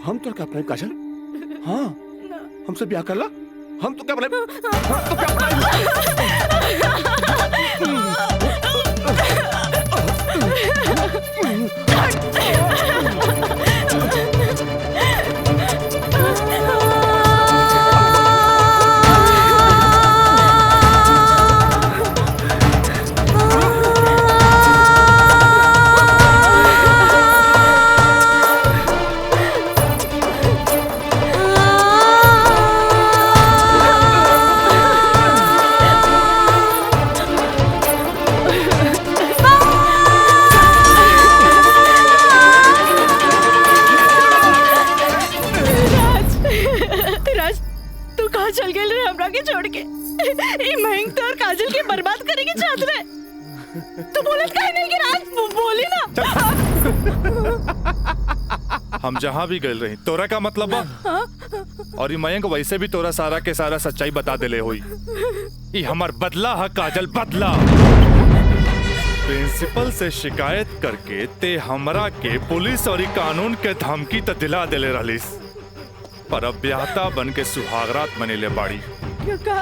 हम तो क्या अपना काजल? हाँ, हमसे ब्याह कर ला। हम तो क्या अपना, हम तो क्या चल गए रे हमरा के छोड़ के। ई महंग तो और काजल के बर्बाद करेंगे चाहत रहे। तू बोलत काहे नहीं कि राज बोली ना। हम जहाँ भी गए रही तोरा का मतलब बा। और ये मयंक वैसे भी तोरा सारा के सारा सच्चाई बता देले होई। ये हमार बदला है काजल, बदला। प्रिंसिपल से शिकायत करके ते हमरा के पुलिस और कानून के धमकी तो दिला देले रहिस, पर अब ब्याहता बन के सुहागरात मनेले बाड़ी।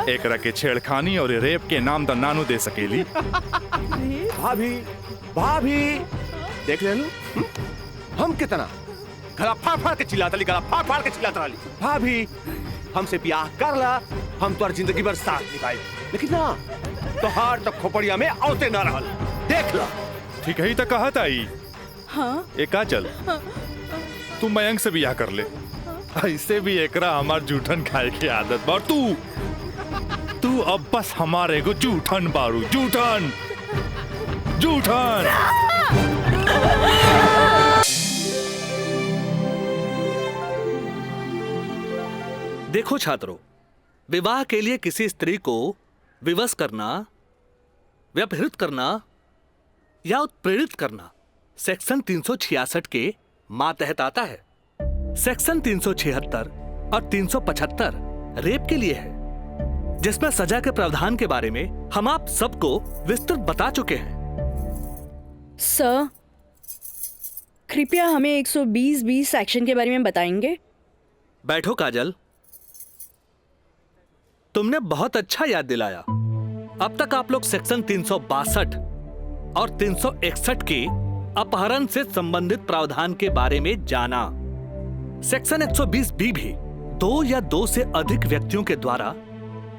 एकरा के छेड़खानी और रेप के नाम द नानू दे सकेली। भाभी, भाभी देख ले लो, हम कितना गला फाड़ के चिल्लाता ली, गला फाड़ के चिल्लाता ली। भाभी हमसे ब्याह कर ला, हम तो जिंदगी भर साथ निभाई, लेकिन ना तोहार तो खोपड़िया में औते ना रहल। देख ला। ठीक है, तो कहत आई। हाँ? एक काजल, तू मयंक से ब्याह कर ले। ऐसे भी एकरा हमार जूठन खाए की आदत बा। तू अब बस हमारे को जूठन बारू, जूठन जूठन। देखो छात्रों, विवाह के लिए किसी स्त्री को विवश करना, व्यभिचारित करना या उत्प्रेरित करना सेक्शन 366 के मातहत आता है। सेक्शन 376 और 375 रेप के लिए है, जिसमें सजा के प्रावधान के बारे में हम आप सबको विस्तृत बता चुके हैं। सर, कृपया हमें 120(b) सेक्शन के बारे में बताएंगे? बैठो काजल, तुमने बहुत अच्छा याद दिलाया। अब तक आप लोग सेक्शन 362 और 361 के अपहरण से संबंधित प्रावधान के बारे में जाना। सेक्शन 120(b) भी 2 या 2 से अधिक व्यक्तियों के द्वारा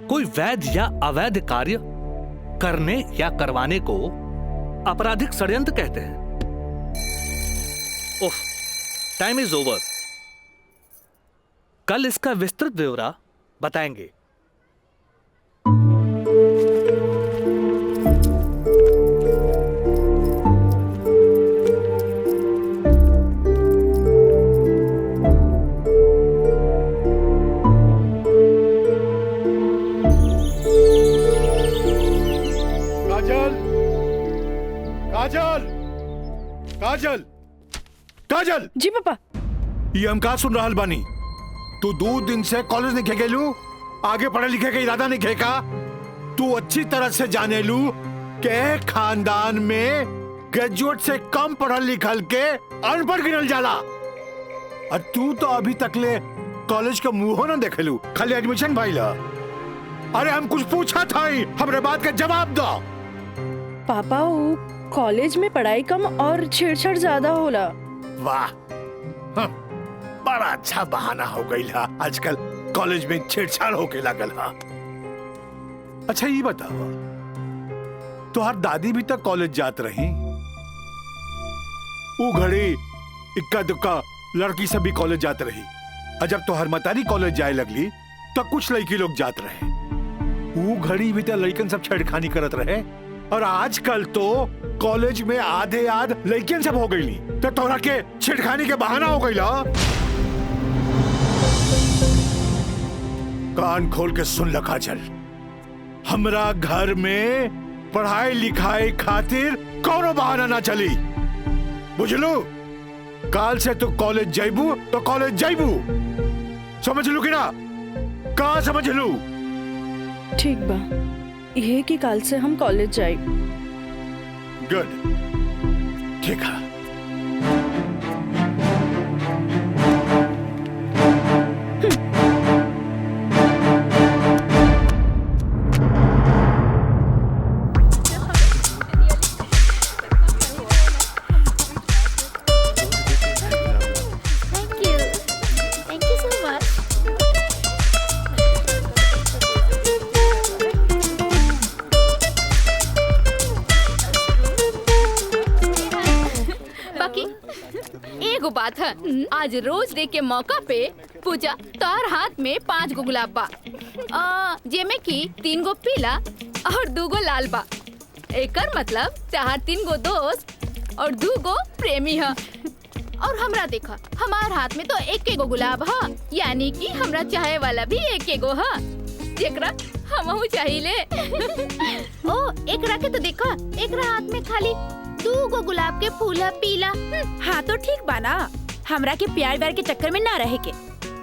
कोई वैध या अवैध कार्य करने या करवाने को आपराधिक षड्यंत्र कहते हैं। ओह, टाइम इज ओवर। कल इसका विस्तृत ब्यौरा बताएंगे। काजल, काजल, काजल। जी पापा। ये हम का सुन रहल बानी? तू 2 दिन से कॉलेज नहीं गेलू, आगे पढ़े लिखे के इरादा नहीं का? तू अच्छी तरह से जाने लू के खानदान में ग्रेजुएट से कम पढ़ल लिखल के अनपढ़ गिनल जाला। और तू तो अभी तक ले कॉलेज का मुंह ना देखेलू, खाली एडमिशन भइला। अरे हम कुछ पूछा था, हमरे बात का जवाब दो। पापा, वो कॉलेज में पढ़ाई कम और छेड़छाड़ ज्यादा होला। वाह, बड़ा अच्छा बहाना हो गई ला। आजकल कॉलेज में छेड़छाड़ होके लागल हा। अच्छा ये बताओ, तुहार दादी भी तक कॉलेज जात रही? वो घड़ी इक्का दुक्का लड़की से भी कॉलेज जात रही। और जब तुहार मतारी कॉलेज जाए लगली तो कुछ लड़की लोग जात रहे। वो घड़ी भी तो लड़कन सब छेड़खानी करत रहे। और आजकल तो कॉलेज में आधे आध लड़कियन सब हो गई, तो तोरा के छेड़खानी के बहाना हो गई ला। कान खोल के सुन ल काजल, हमरा घर में पढ़ाई लिखाई खातिर कोनो बहाना ना चली, बुझलू? काल से तू कॉलेज जाइबू तो कॉलेज जाइबू, समझ लू कि ना? का समझ लू? ठीक बा, ये कि काल से हम कॉलेज जाए। गुड, ठीक है। आज रोज डे के मौका पे पूजा तोहर हाथ में 5 गो गुलाब बा, जेमे की 3 गो पीला और 2 गो लाल बा। एकर मतलब तोहर 3 गो दोस्त और 2 गो प्रेमी है। और हमरा देखा, हमार हाथ में तो 1 गो गुलाब है, यानी कि हमरा चाहे वाला भी 1 गो है, जेकरा हमहू चाहिए। ओ एकरा के तो देखा, एकरा हाथ में खाली 2 गो गुलाब के फूल है पीला। हाँ तो ठीक बाना, हमरा के प्यार व्यार के चक्कर में ना रहे के।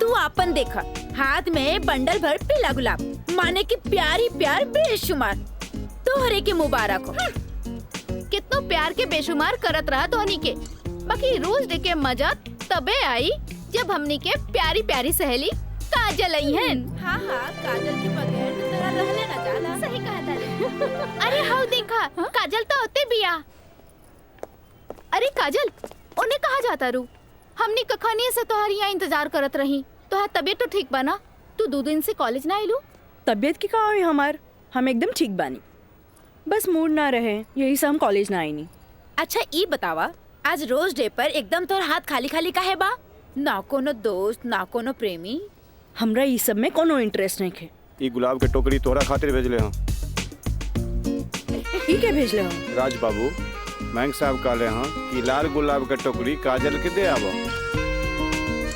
तू आपन देखा, हाथ में बंडल भर पीला गुलाब, माने कि प्यार ही प्यार बेशुमार। तोहरे के मुबारक हो। कितना प्यार के बेशुमार करत रहा तोहनी के, बाकी रोज डे के मजा तबे आई जब हमनी के प्यारी प्यारी सहेली काजल आई है। हाँ हाँ, काजल के बगैर तो तेरा रहले ना जाला। सही कहा था। अरे हाउ देखा, काजल तो होते बिया। अरे काजल, उन्हें कहा जाता रू? हमनी कखानी से तोहार यहाँ इंतजार करत रही। तोहार तबीयत तो ठीक बना? तू 2 दिन से कॉलेज ना आइलू? तबीयत की कहा है हमार, हम एकदम ठीक बानी, बस मूड ना रहे, यही से हम कॉलेज ना आई नहीं। अच्छा ई बतावा, आज रोज डे पर एकदम तोर हाथ खाली खाली काहे बा? ना कोनो दोस्त ना कोनो प्रेमी? हमरा ई सब में कोनो इंटरेस्ट नहीं है। ई गुलाब के टोकरी तोहरा खातिर भेजले हूँ। ई के भेजले हो? राज बाबू महंग साहब कहले हैं कि लाल गुलाब के टोकरी काजल के दे आवो।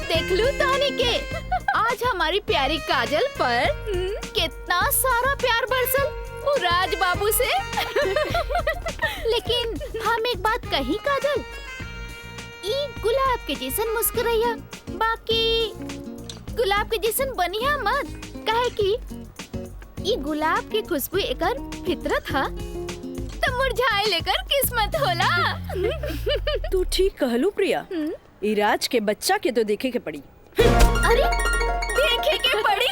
देख लू तोहनी के, आज हमारी प्यारी काजल पर कितना सारा प्यार बरसल वो राज बाबू से। लेकिन हम एक बात कही काजल, ई गुलाब के जैसन मुस्कुराइया, बाकी गुलाब के जैसन बनिया मत, काहे कि ई गुलाब के खुशबू एकर फितरत हा, तो मुरझाए लेकर किस्मत होला। तू ठीक कहलू प्रिया, ई राज के बच्चा के तो देखे के पड़ी। अरे देखे के पड़ी।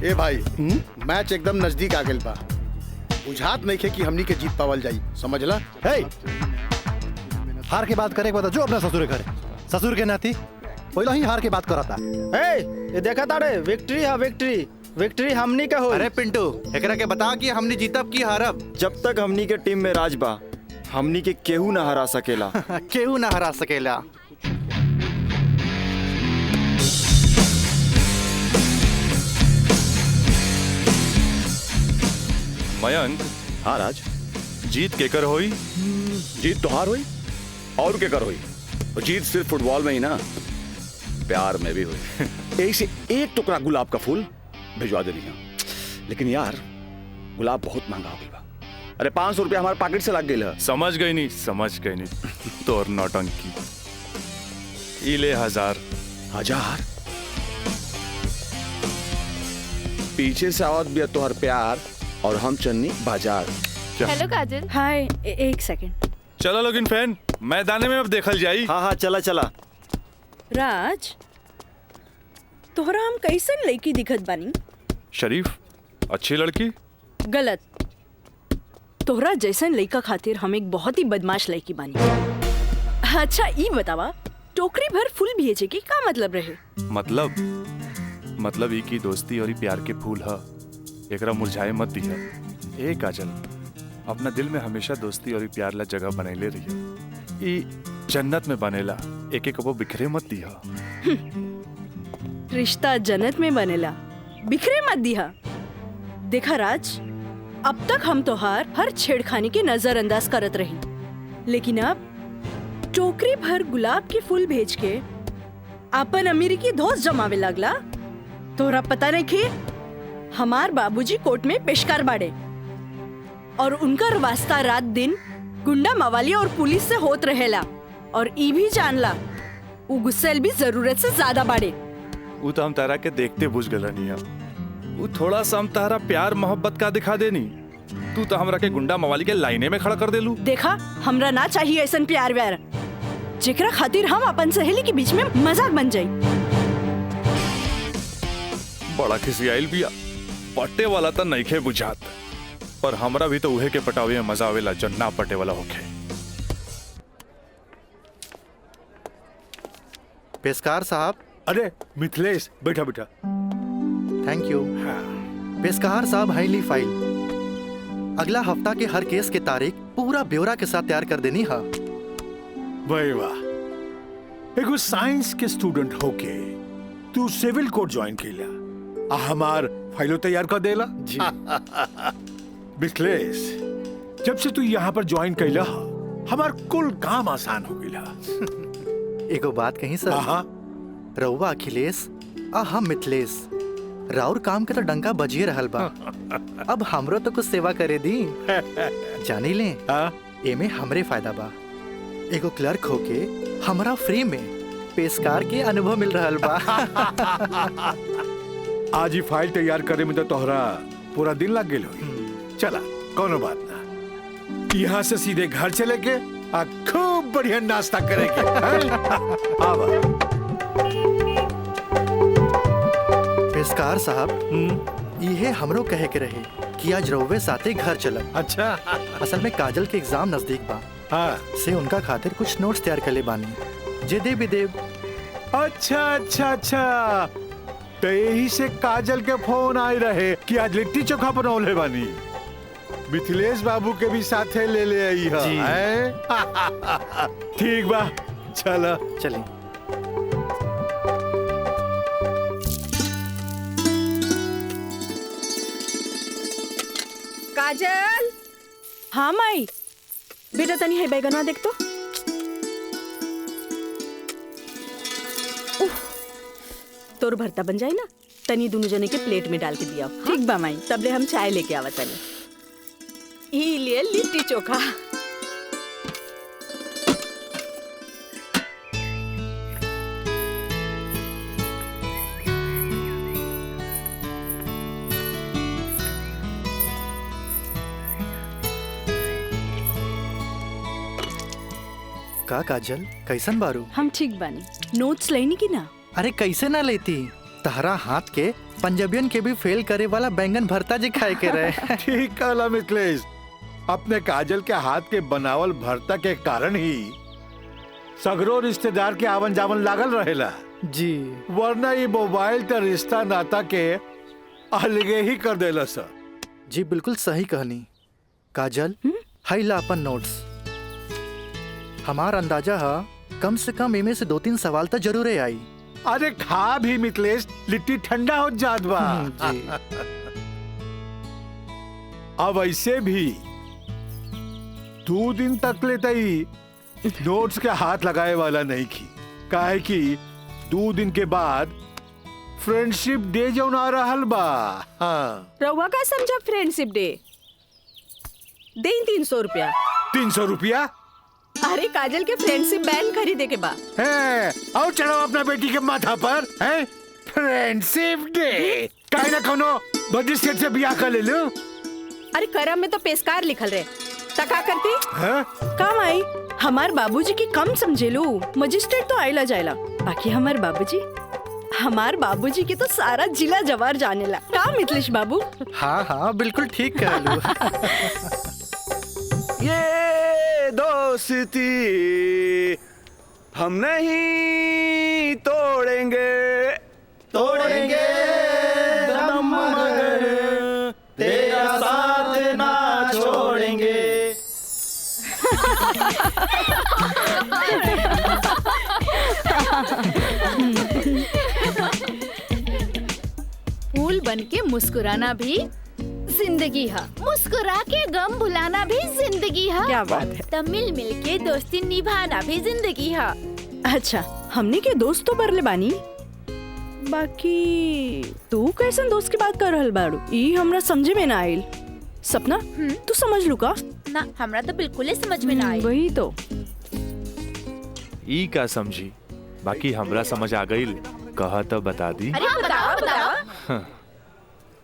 ए भाई, मैच एकदम नजदीक आ गेल बा, बुझात नहीं खे कि हमनी के जीत पावल जाई, समझला? हे, हार के बात करे के बाद जो अपना ससुर घर, ससुर के नाती पहले ही हार के बात करता। ये देखा तारे, विक्ट्री है विक्ट्री, विक्ट्री हमनी का हो। अरे पिंटू, एकरा के बता कि हमनी जीतब की हारब? जब तक हमनी के टीम में राज बा, हमनी के केहू ना हरा सकेला। केहू ना हरा सकेला। मयंक, हाँ राज, जीत केकर होई? जीत तोहार हुई और के कर हुई। और जीत सिर्फ फुटबॉल में ही ना, प्यार में भी हुई। एक से एक टुकड़ा गुलाब का फूल भिजवा दे रही है। लेकिन यार गुलाब बहुत महंगा हो गया। अरे 500 रुपया हमारे पॉकेट से लग गई। समझ गई नहीं तोर नौटंकी। ई ले 1000। पीछे से आवत भी तोहर प्यार और हम चन्नी बाजार। हेलो काजल। हाय, एक सेकंड। चलो लोगिन फैन, मैदाने में अब देखल जाई। हाँ हाँ चला चला। राज, तोहरा हम कैसन लड़की दिखत बानी? शरीफ, अच्छी लड़की। गलत, तोहरा जैसन लड़का खातिर हम एक बहुत ही बदमाश लड़की बानी। अच्छा ई बतावा, टोकरी भर फूल भेजे के का मतलब रहे? मतलब ई की दोस्ती और ई प्यार के फूल ह, एकरा मुरझाए मत दिया। ए काजल, अपना दिल में हमेशा दोस्ती और ई प्यार ला जगह बनैले रहिया। ई जन्नत में बनेला, एक एक वो बिखरे मत दिया। रिश्ता जन्नत में बनेला, बिखरे मत दिया। देखा राज, अब तक हम तोहार हर छेड़खानी के नजरअंदाज करत रही, लेकिन अब टोकरी भर गुलाब के फूल भेज के अपन अमेरिकी दोस्त जमावे लगला। तोहरा पता नहीं कि हमार बाबूजी कोर्ट में पेशकार बाड़े और उनका वास्ता रात दिन गुंडा मवाली और पुलिस से होत रहेला, और ई भी जानला वो गुस्सेल भी जरूरत से ज्यादा बाड़े। वो तो हम तारा के देखते बुझ गलनिया। वो थोड़ा सा हम तारा प्यार मोहब्बत का दिखा देनी, तू तो हमरा के गुंडा मवाली के लाइने में खड़ा कर देलू। देखा, हमरा ना चाहिए ऐसा प्यार व्यार जेकरा खातिर हम अपन सहेली के बीच में मजाक बन जाई। बड़ा खिसियाइल बिया, पट्टे वाला तो नइखे बुझात, पर हमरा भी तो उहे के पटावे में मजा आवेला जब ना पटे वाला होखे। पेशकार साहब। अरे मिथिलेश, बैठा बेटा। Thank you. पेशकार साहब, हाईली फाइल। अगला हफ्ता के हर केस के तारीख पूरा ब्यौरा के साथ तैयार कर देनी। हाँ भाई वाह, एगो साइंस के स्टूडेंट होके तू सिविल कोड ज्वाइन केला, हमार फाइलो तैयार कर देला जी। मिथिलेश, जब से तू यहाँ पर ज्वाइन कैला हमार कुल काम आसान हो गया। एगो बात कही सर, हाँ रउआ अखिलेश आ हम मिथिलेश, राउर काम के तो डंका बजिए रहल बा। अब हमरो तो कुछ सेवा करे दी। जानी ले, एमे हमरे फायदा बा। एगो क्लर्क होके हमरा फ्री में पेशकार के अनुभव मिल रहल बा। आज ही फाइल तैयार करे में तो तोहरा पूरा दिन लग गेल होई। चला कोनो बात ना, यहाँ से सीधे घर चले के आ खूब बढ़िया नाश्ता करेंगे। आवा। पेशकार साहब, ये हमरो कहे के रहे कि आज रउवे साथे घर चलब। अच्छा। असल में काजल के एग्जाम नजदीक बा। हाँ। से उनका खातिर कुछ नोट्स तैयार कर ले बानी, जे दे भी देव। अच्छा अच्छा अच्छा, तो यही से काजल के फोन आए रहे कि आज लिट्टी चोखा बनौले बानी। मिथिलेश बाबू के भी साथे ले ले आई है। जी। ठीक बा, चला चलिए। काजल। हाँ माई, बेटा तनी है बैगनवा देख तो। तोर भरता बन जाए ना, तनी दोनों जने के प्लेट में डाल के दिया। ठीक बा माई, तबले हम चाय लेके आवा तनी। ई लिए लिट्टी चोखा। का काजल, कैसन बारू? हम ठीक बानी। नोट्स लेनी की ना? अरे कैसे ना लेती, तहरा हाथ के पंजाबियन के भी फेल करे वाला बैंगन भरता जी खाए के रहे। ठीक कहला मिथिलेश, अपने काजल के हाथ के बनावल भरता के कारण ही सगरो रिश्तेदार के आवन जावन लागल रहेला जी। वरना ये मोबाइल त रिश्ता नाता के अलगे ही कर देला सर। जी बिल्कुल सही कहनी। काजल, हाई ला अपन नोट्स। हमार अंदाजा है कम से कम इमे से 2-3 सवाल तो जरूर आई। अरे खा भी मिथिलेश, लिट्टी ठंडा हो जात बा। जी। अब ऐसे भी 2 दिन तक लेता ही नोट्स के हाथ लगाए वाला नहीं की, काहे कि 2 दिन के बाद फ्रेंडशिप डे जो आ रहल बा। हाँ। रउआ का समझा फ्रेंडशिप डे? दे 300 रुपया। 300 रुपया? अरे काजल के फ्रेंडशिप बैंड खरीदे के बा। है, और चढ़ाओ अपना बेटी के माथा पर। है फ्रेंडशिप डे, काहे ना कोनो बड़ी सेठ से बियाह कर ले लो। अरे करम में तो पेशकार लिखल रहे, तका करती है? काम आई। हमार बाबूजी की कम समझेलू, मजिस्ट्रेट तो आइला जाइला, बाकी हमार बाबूजी की तो सारा जिला जवार जानेला। का मिथिलेश बाबू? हाँ हाँ बिल्कुल ठीक कह लू। ये दोस्ती हम नहीं तोड़ेंगे, तोड़ेंगे दम मगर तेरा साथ ना छोड़ेंगे। फूल बन के मुस्कुराना भी जिंदगी है, मुस्कुरा के गम भुलाना भी जिंदगी है। क्या बात है। तब मिल मिल के दोस्ती निभाना भी जिंदगी है। अच्छा, हमने के दोस्त तो बरले बानी, बाकी तू कैसन दोस्त की बात कर रहल बाड़ू? ई हमरा समझे में ना आइल। सपना, तू समझ लू का? ना, हमरा तो बिल्कुल ही समझ में ना आई। वही तो। ई का समझी, बाकी हमरा समझ आ गई। कहा तो बता दी। अरे बताओ बताओ।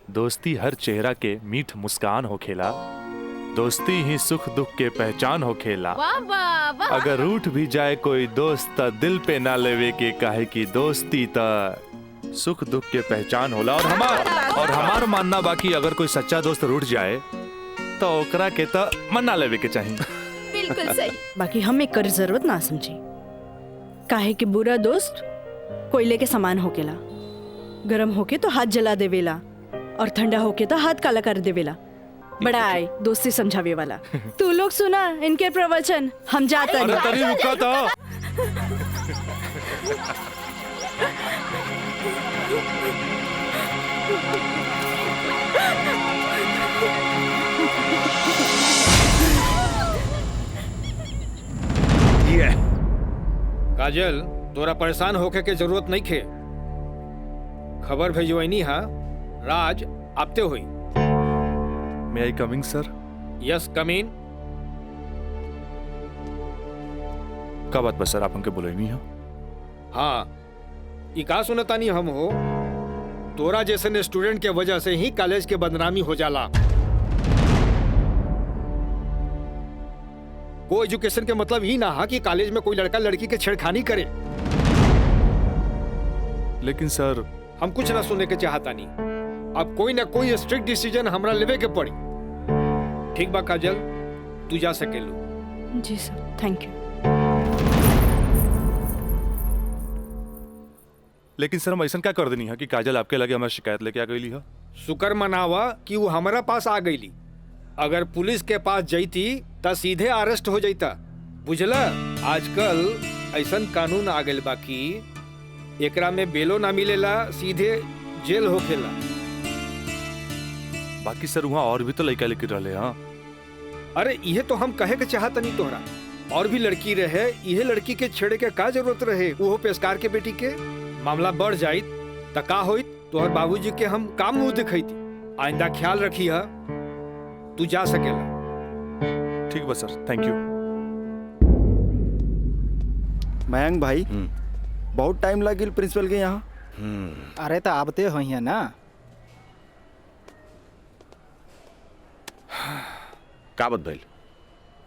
दोस्ती हर चेहरा के मीठ मुस्कान होखेला, दोस्ती ही सुख दुख के पहचान होखेला। वाह वाह वाह। अगर रूठ भी जाए कोई दोस्त त दिल पे ना लेवे के, काहे की दोस्ती त सुख दुख के पहचान होला। और हमार मानना बाकी अगर कोई सच्चा दोस्त रूठ जाए तो ओकरा के त मना लेवे के चाहिए। बिल्कुल सही। बाकी हम एक कर जरूरत ना समझी, काहे कि बुरा दोस्त कोयले के समान होकेला, गरम होके तो हाथ जला देवेला और ठंडा होके तो हाथ काला कर देवेला। बड़ा आए दोस्ती समझावे वाला। तू लोग सुना इनके प्रवचन, हम जाते अरे नहीं। तरी रुका था। ये काजल, तोरा परेशान होके के जरूरत नहीं खे। खबर भेजवैनी हा, राज आपते हुई। May I coming sir? Yes come in. का बात बस सर, आप हमके बोले नहीं हो? हाँ, ई का सुनतानी हम हो, तोरा जैसे स्टूडेंट के वजह से ही कॉलेज के बदनामी हो जाला। को एजुकेशन के मतलब ही ना हा कि कॉलेज में कोई लड़का लड़की के छेड़खानी करे। लेकिन सर हम कुछ ना सुनने के चाहता नहीं। अब कोई ना कोई स्ट्रिक्ट डिसीजन हमरा लेवे के पड़ी। ठीक बा काजल, तू जा सकेलू। जी सर, थैंक यू। लेकिन सर हम ऐसा क्या कर देनी है कि काजल आपके लगे हमारी शिकायत लेके आ गई है? शुक्र मनावा कि वो हमारा पास आ गईली। अगर पुलिस के पास जईती त सीधे अरेस्ट हो जाता। बुझला, आजकल ऐसा कानून आ गइल बा कि एकरा में बेलो ना मिलेला, सीधे जेल होखेला। बाकी सर वहाँ और भी तो लड़का लेके रहे। हाँ, अरे ये तो हम कहे के चाहत नहीं तोहरा। और भी लड़की रहे, यह लड़की के छेड़े के का जरूरत रहे? वो पेशकार के बेटी के मामला बढ़ जाइत त का होइत? तोहर बाबूजी के हम काम मुंह दिखैती। आइंदा ख्याल रखी है, तू जा सकेला। ठीक बा सर, थैंक यू। मयंक भाई, बहुत टाइम लगिल प्रिंसिपल के यहाँ। अरे तो आबते हो यहाँ ना। का बात भइल?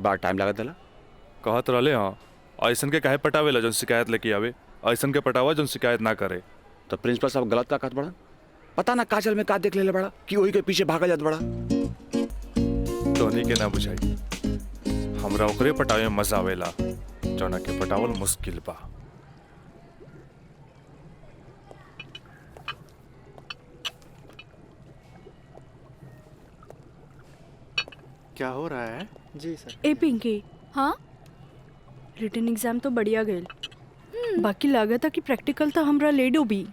बड़ा टाइम लागत दला। कहत रहले हाँ, ऐसन के काहे पटावेला जौन शिकायत लेके आवे, ऐसन के पटावा जौन शिकायत ना करे। तो प्रिंसिपल साहब गलत का कहत बड़ा? पता ना काजल में का देख लेले बड़ा कि वही के पीछे भागा जात बड़ा। तोहनी के ना बुझाई, हमरा ओकरे पटावे में मजा आवेला जौना के पटावल मुश्किल बा। क्या हो रहा है? जी सर। ए पिंकी, हाँ रिटन एग्जाम तो बढ़िया गए, बाकी लागत है कि प्रैक्टिकल तो हमरा ले डूबी।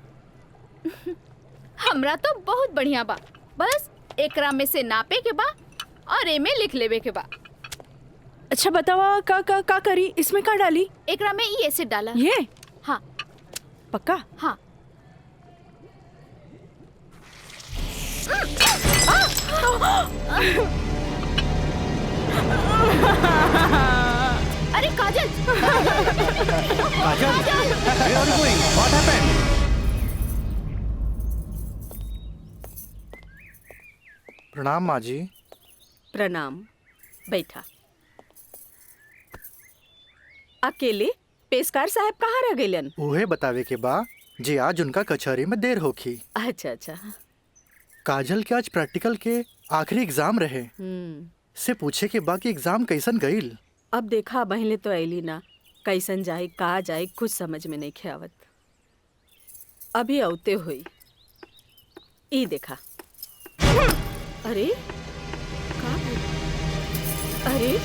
हमरा तो बहुत बढ़िया बा। बस एकरा में से नापे के बा और ए में लिख लेवे के बा। अच्छा बतावा, का करी? इसमें का डाली? एकरा में ई एसिड डाला। ये? हाँ पक्का? हाँ। अरे काजल! काजल, where are you going? What happened? प्रणाम माँ जी। प्रणाम, बैठा। अकेले पेशकार साहब कहाँ रह गइलन? उहे बतावे के बा जे आज उनका कचहरी में देर होखी। अच्छा अच्छा। काजल के आज प्रैक्टिकल के आखिरी एग्जाम रहे, से पूछे के बा कि एग्जाम कैसन गईल। अब देखा बहले तो ऐली ना, कैसन जाए कहा जाए कुछ समझ में नहीं ख्यावत। अभी औते हुई ई देखा। अरे का? अरे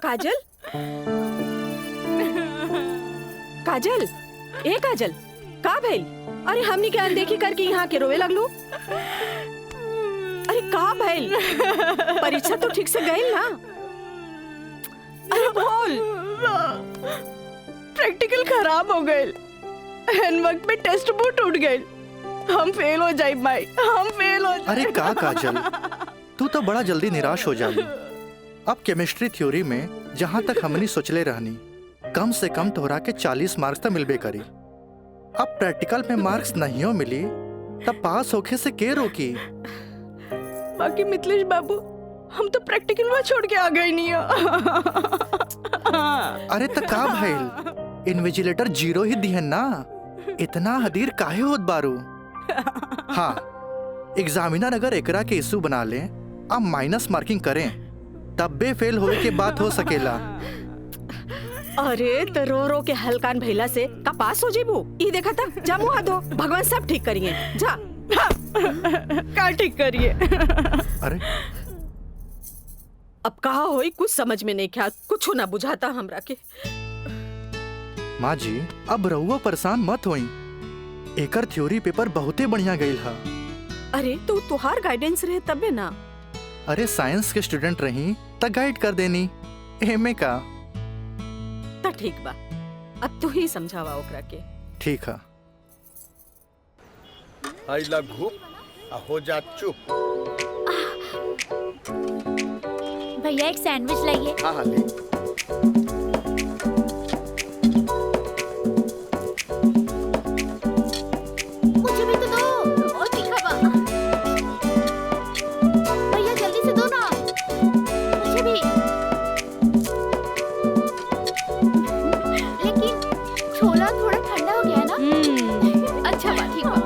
काजल, काजल, ए काजल, का भइल? अरे हमनी के अनदेखी करके यहाँ के रोवे लगलू। अरे का भइल? परीक्षा तो ठीक से गई ना? अरे बोल। प्रैक्टिकल खराब हो गए, एन वक्त में टेस्ट बुक टूट गए। हम फेल हो जाए माई, हम फेल हो जाए। अरे का काजल, तू तो बड़ा जल्दी निराश हो जाली। अब केमिस्ट्री थ्योरी में जहाँ तक हमनी सोचले रहनी, कम से कम तोहरा के 40 मार्क्स तो मिलबे करी। अब प्रैक्टिकल में मार्क्स नहीं मिली तब पास होके से के रोकी? बाकी मिथिलेश बाबू, हम तो प्रैक्टिकल में छोड़ के आ गए नहीं। अरे तो का भइल? इन्विजिलेटर 0 ही दिहन ना, इतना हदीर काहे होत बारू? हाँ, एग्जामिनर अगर एकरा के इशू बना ले, अब माइनस मार्किंग करें, तब बे फेल होए के बात हो सकेला। अरे तो रो रो के हलकान भैला से कपास हो जेबू। ई देखा था, जा मुँह धो, भगवान सब ठीक करिए। जा का ठीक करिए। अरे अब कहा होई कुछ समझ में नहीं क्या, कुछ ना बुझाता हमरा के। माँ जी अब रहुआ परेशान मत होई, एकर थ्योरी पेपर बहुते बढ़िया गईल हा। अरे तो तुहार गाइडेंस रहे तबे ना। अरे साइंस के स्टूडेंट रही त गाइड कर देनी, एमे का। ता ठीक बा, अब तू ही समझावा ओकरा के। ठीक है। आई लघु हो जा चुप। भैया एक सैंडविच लाइए। हाँ हाँ ले। मुझे भी तो दो, और तीखा बा। भैया जल्दी से दो ना, मुझे भी। लेकिन छोला थोड़ा ठंडा हो गया ना। अच्छा बा, ठीक बा।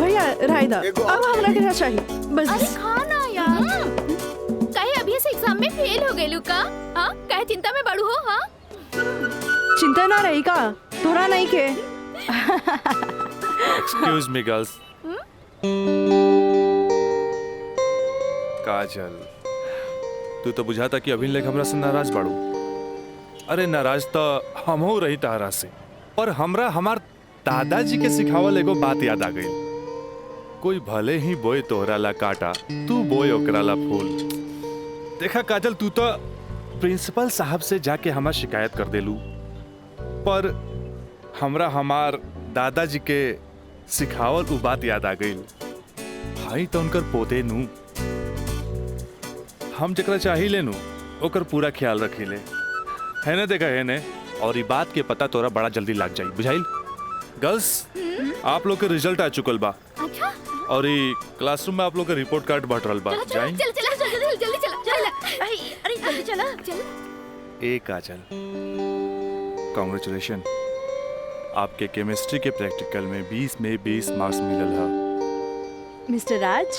भैया रायदा अब हमरा के चाहिए बस। अरे खाना यार, कहे अभी से एग्जाम में फेल हो गए का? हाँ कहे चिंता में बड़ू हो? हाँ चिंता ना रही का तोरा नहीं के। Excuse me girls. काजल, तू तो बुझाता कि अभी लेक हमरा से नाराज बाड़ू। अरे नाराज तो हम हो रही तारा से, पर हमरा हमार दादाजी के सिखावल एगो बात याद आ गई। कोई भले ही बोए तोहरा ला काटा, तू बोए ओकरा ला फूल। देखा काजल, तू तो प्रिंसिपल साहब से जाके हमार शिकायत कर देलू, पर हमरा हमार दादाजी के सिखावल उ बात याद आ गई। भाई तो उनकर पोते नू, हम जकरा चाहिए नू ओकर पूरा ख्याल रखीले, है ना? देखा है ने, और ये बात के पता तोरा बड़ा जल्दी लग जाई, बुझाइल? गर्ल्स, आप लोग के रिजल्ट आ चुकल बा। अच्छा। और ये क्लासरूम में आप लोग के रिपोर्ट कार्ड बांट रहल बा। जाई चल चल चल जल्दी चला। अरे जल्दी चला चल। ए काजल, कांग्रेचुलेशन, आपके केमिस्ट्री के प्रैक्टिकल में 20 में 20 मार्क्स मिलल है। Mister Raj,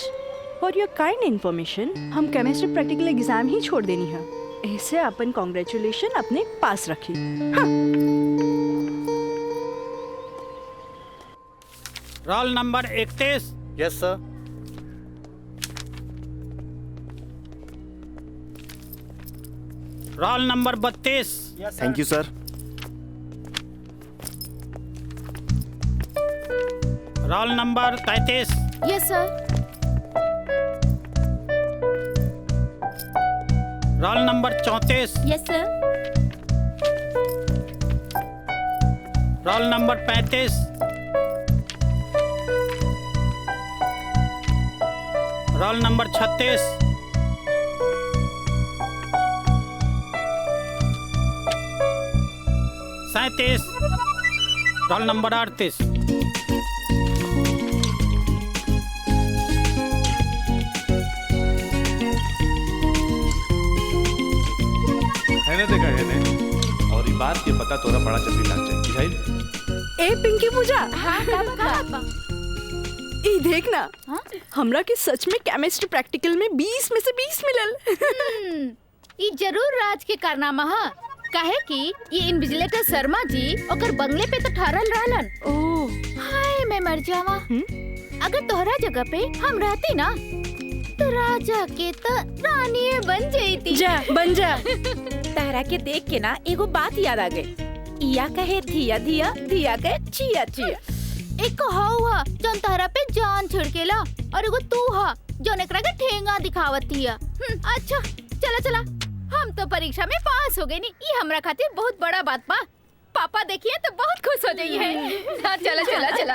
for your kind information, हम केमिस्ट्री प्रैक्टिकल एग्जाम ही छोड़ देनी है। ऐसे अपन कांग्रेचुलेशन अपने पास रखी। हाँ। Roll number 31। Yes sir. Roll number 32। Thank you sir. Roll number 33। Yes sir. Roll number 34। Yes sir. Roll number 35। Roll number 36। सैंतीस। Roll number 38। है ना? देखा है ने, और ये बात के पता तोरा बड़ा जल्दी लग जाए, बुझाइल? ए पिंकी पूजा, हाँ का ई देखना, हमरा के सच में केमिस्ट्री प्रैक्टिकल में 20 में से 20 मिलल। ये जरूर राज के कारनामा है। काहे कि ये इन्विजिलेटर शर्मा जी ओकर बंगले पे तो ठहरल रहलन। ओह हाय मैं मर जावा। अगर तोहरा जगह पे हम रहती ना तो राजा के तो रानी बन जाती। जा बन जा। तारा के देख के ना एगो बात याद आ गई। या कहे धिया धिया, धिया कहे चिया चिया। एक हाउआ जौन तहरा पे जान छिड़केला, और एगो तू हा जौन एकरा के ठेंगा दिखावत थिया। अच्छा चला चला, हम तो परीक्षा में पास हो गए नी, ये हमरा खातिर बहुत बड़ा बात बा। पापा देखिए तो बहुत खुश हो जाइए हैं। हाँ चला चला चला।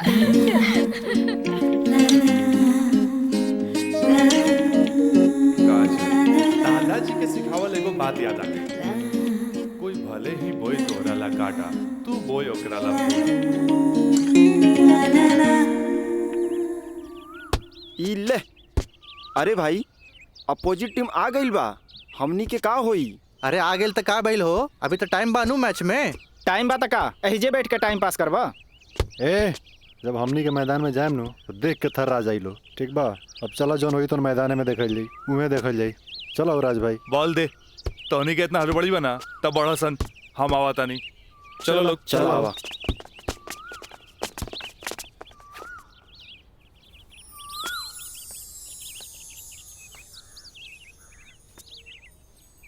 दादाजी के सिखावल एगो बात याद आ गई। कोई भले ही बोए तोहरा ला काटा, तू बोए ओकरा ला फूल। ई ले। अरे भाई, अपोजिट टीम आ गई बा, हमनी के का होई? अरे आ गेल त का भइल हो, अभी तो टाइम बानू मैच में। टाइम बा त का एहिजे बैठ के टाइम पास करबा? ए जब हमनी के मैदान में जाएम नु तो देख के थर्रा जाइलो, ठीक बा? अब चलो जौन होई तो मैदान में देखल जाई, उहे देखल जाई। चलो राज भाई, बॉल दे। तोहनी के इतना हड़बड़ी बना तब बड़ा सन। हम आवाता नहीं। चलो लोग, चलो आवा।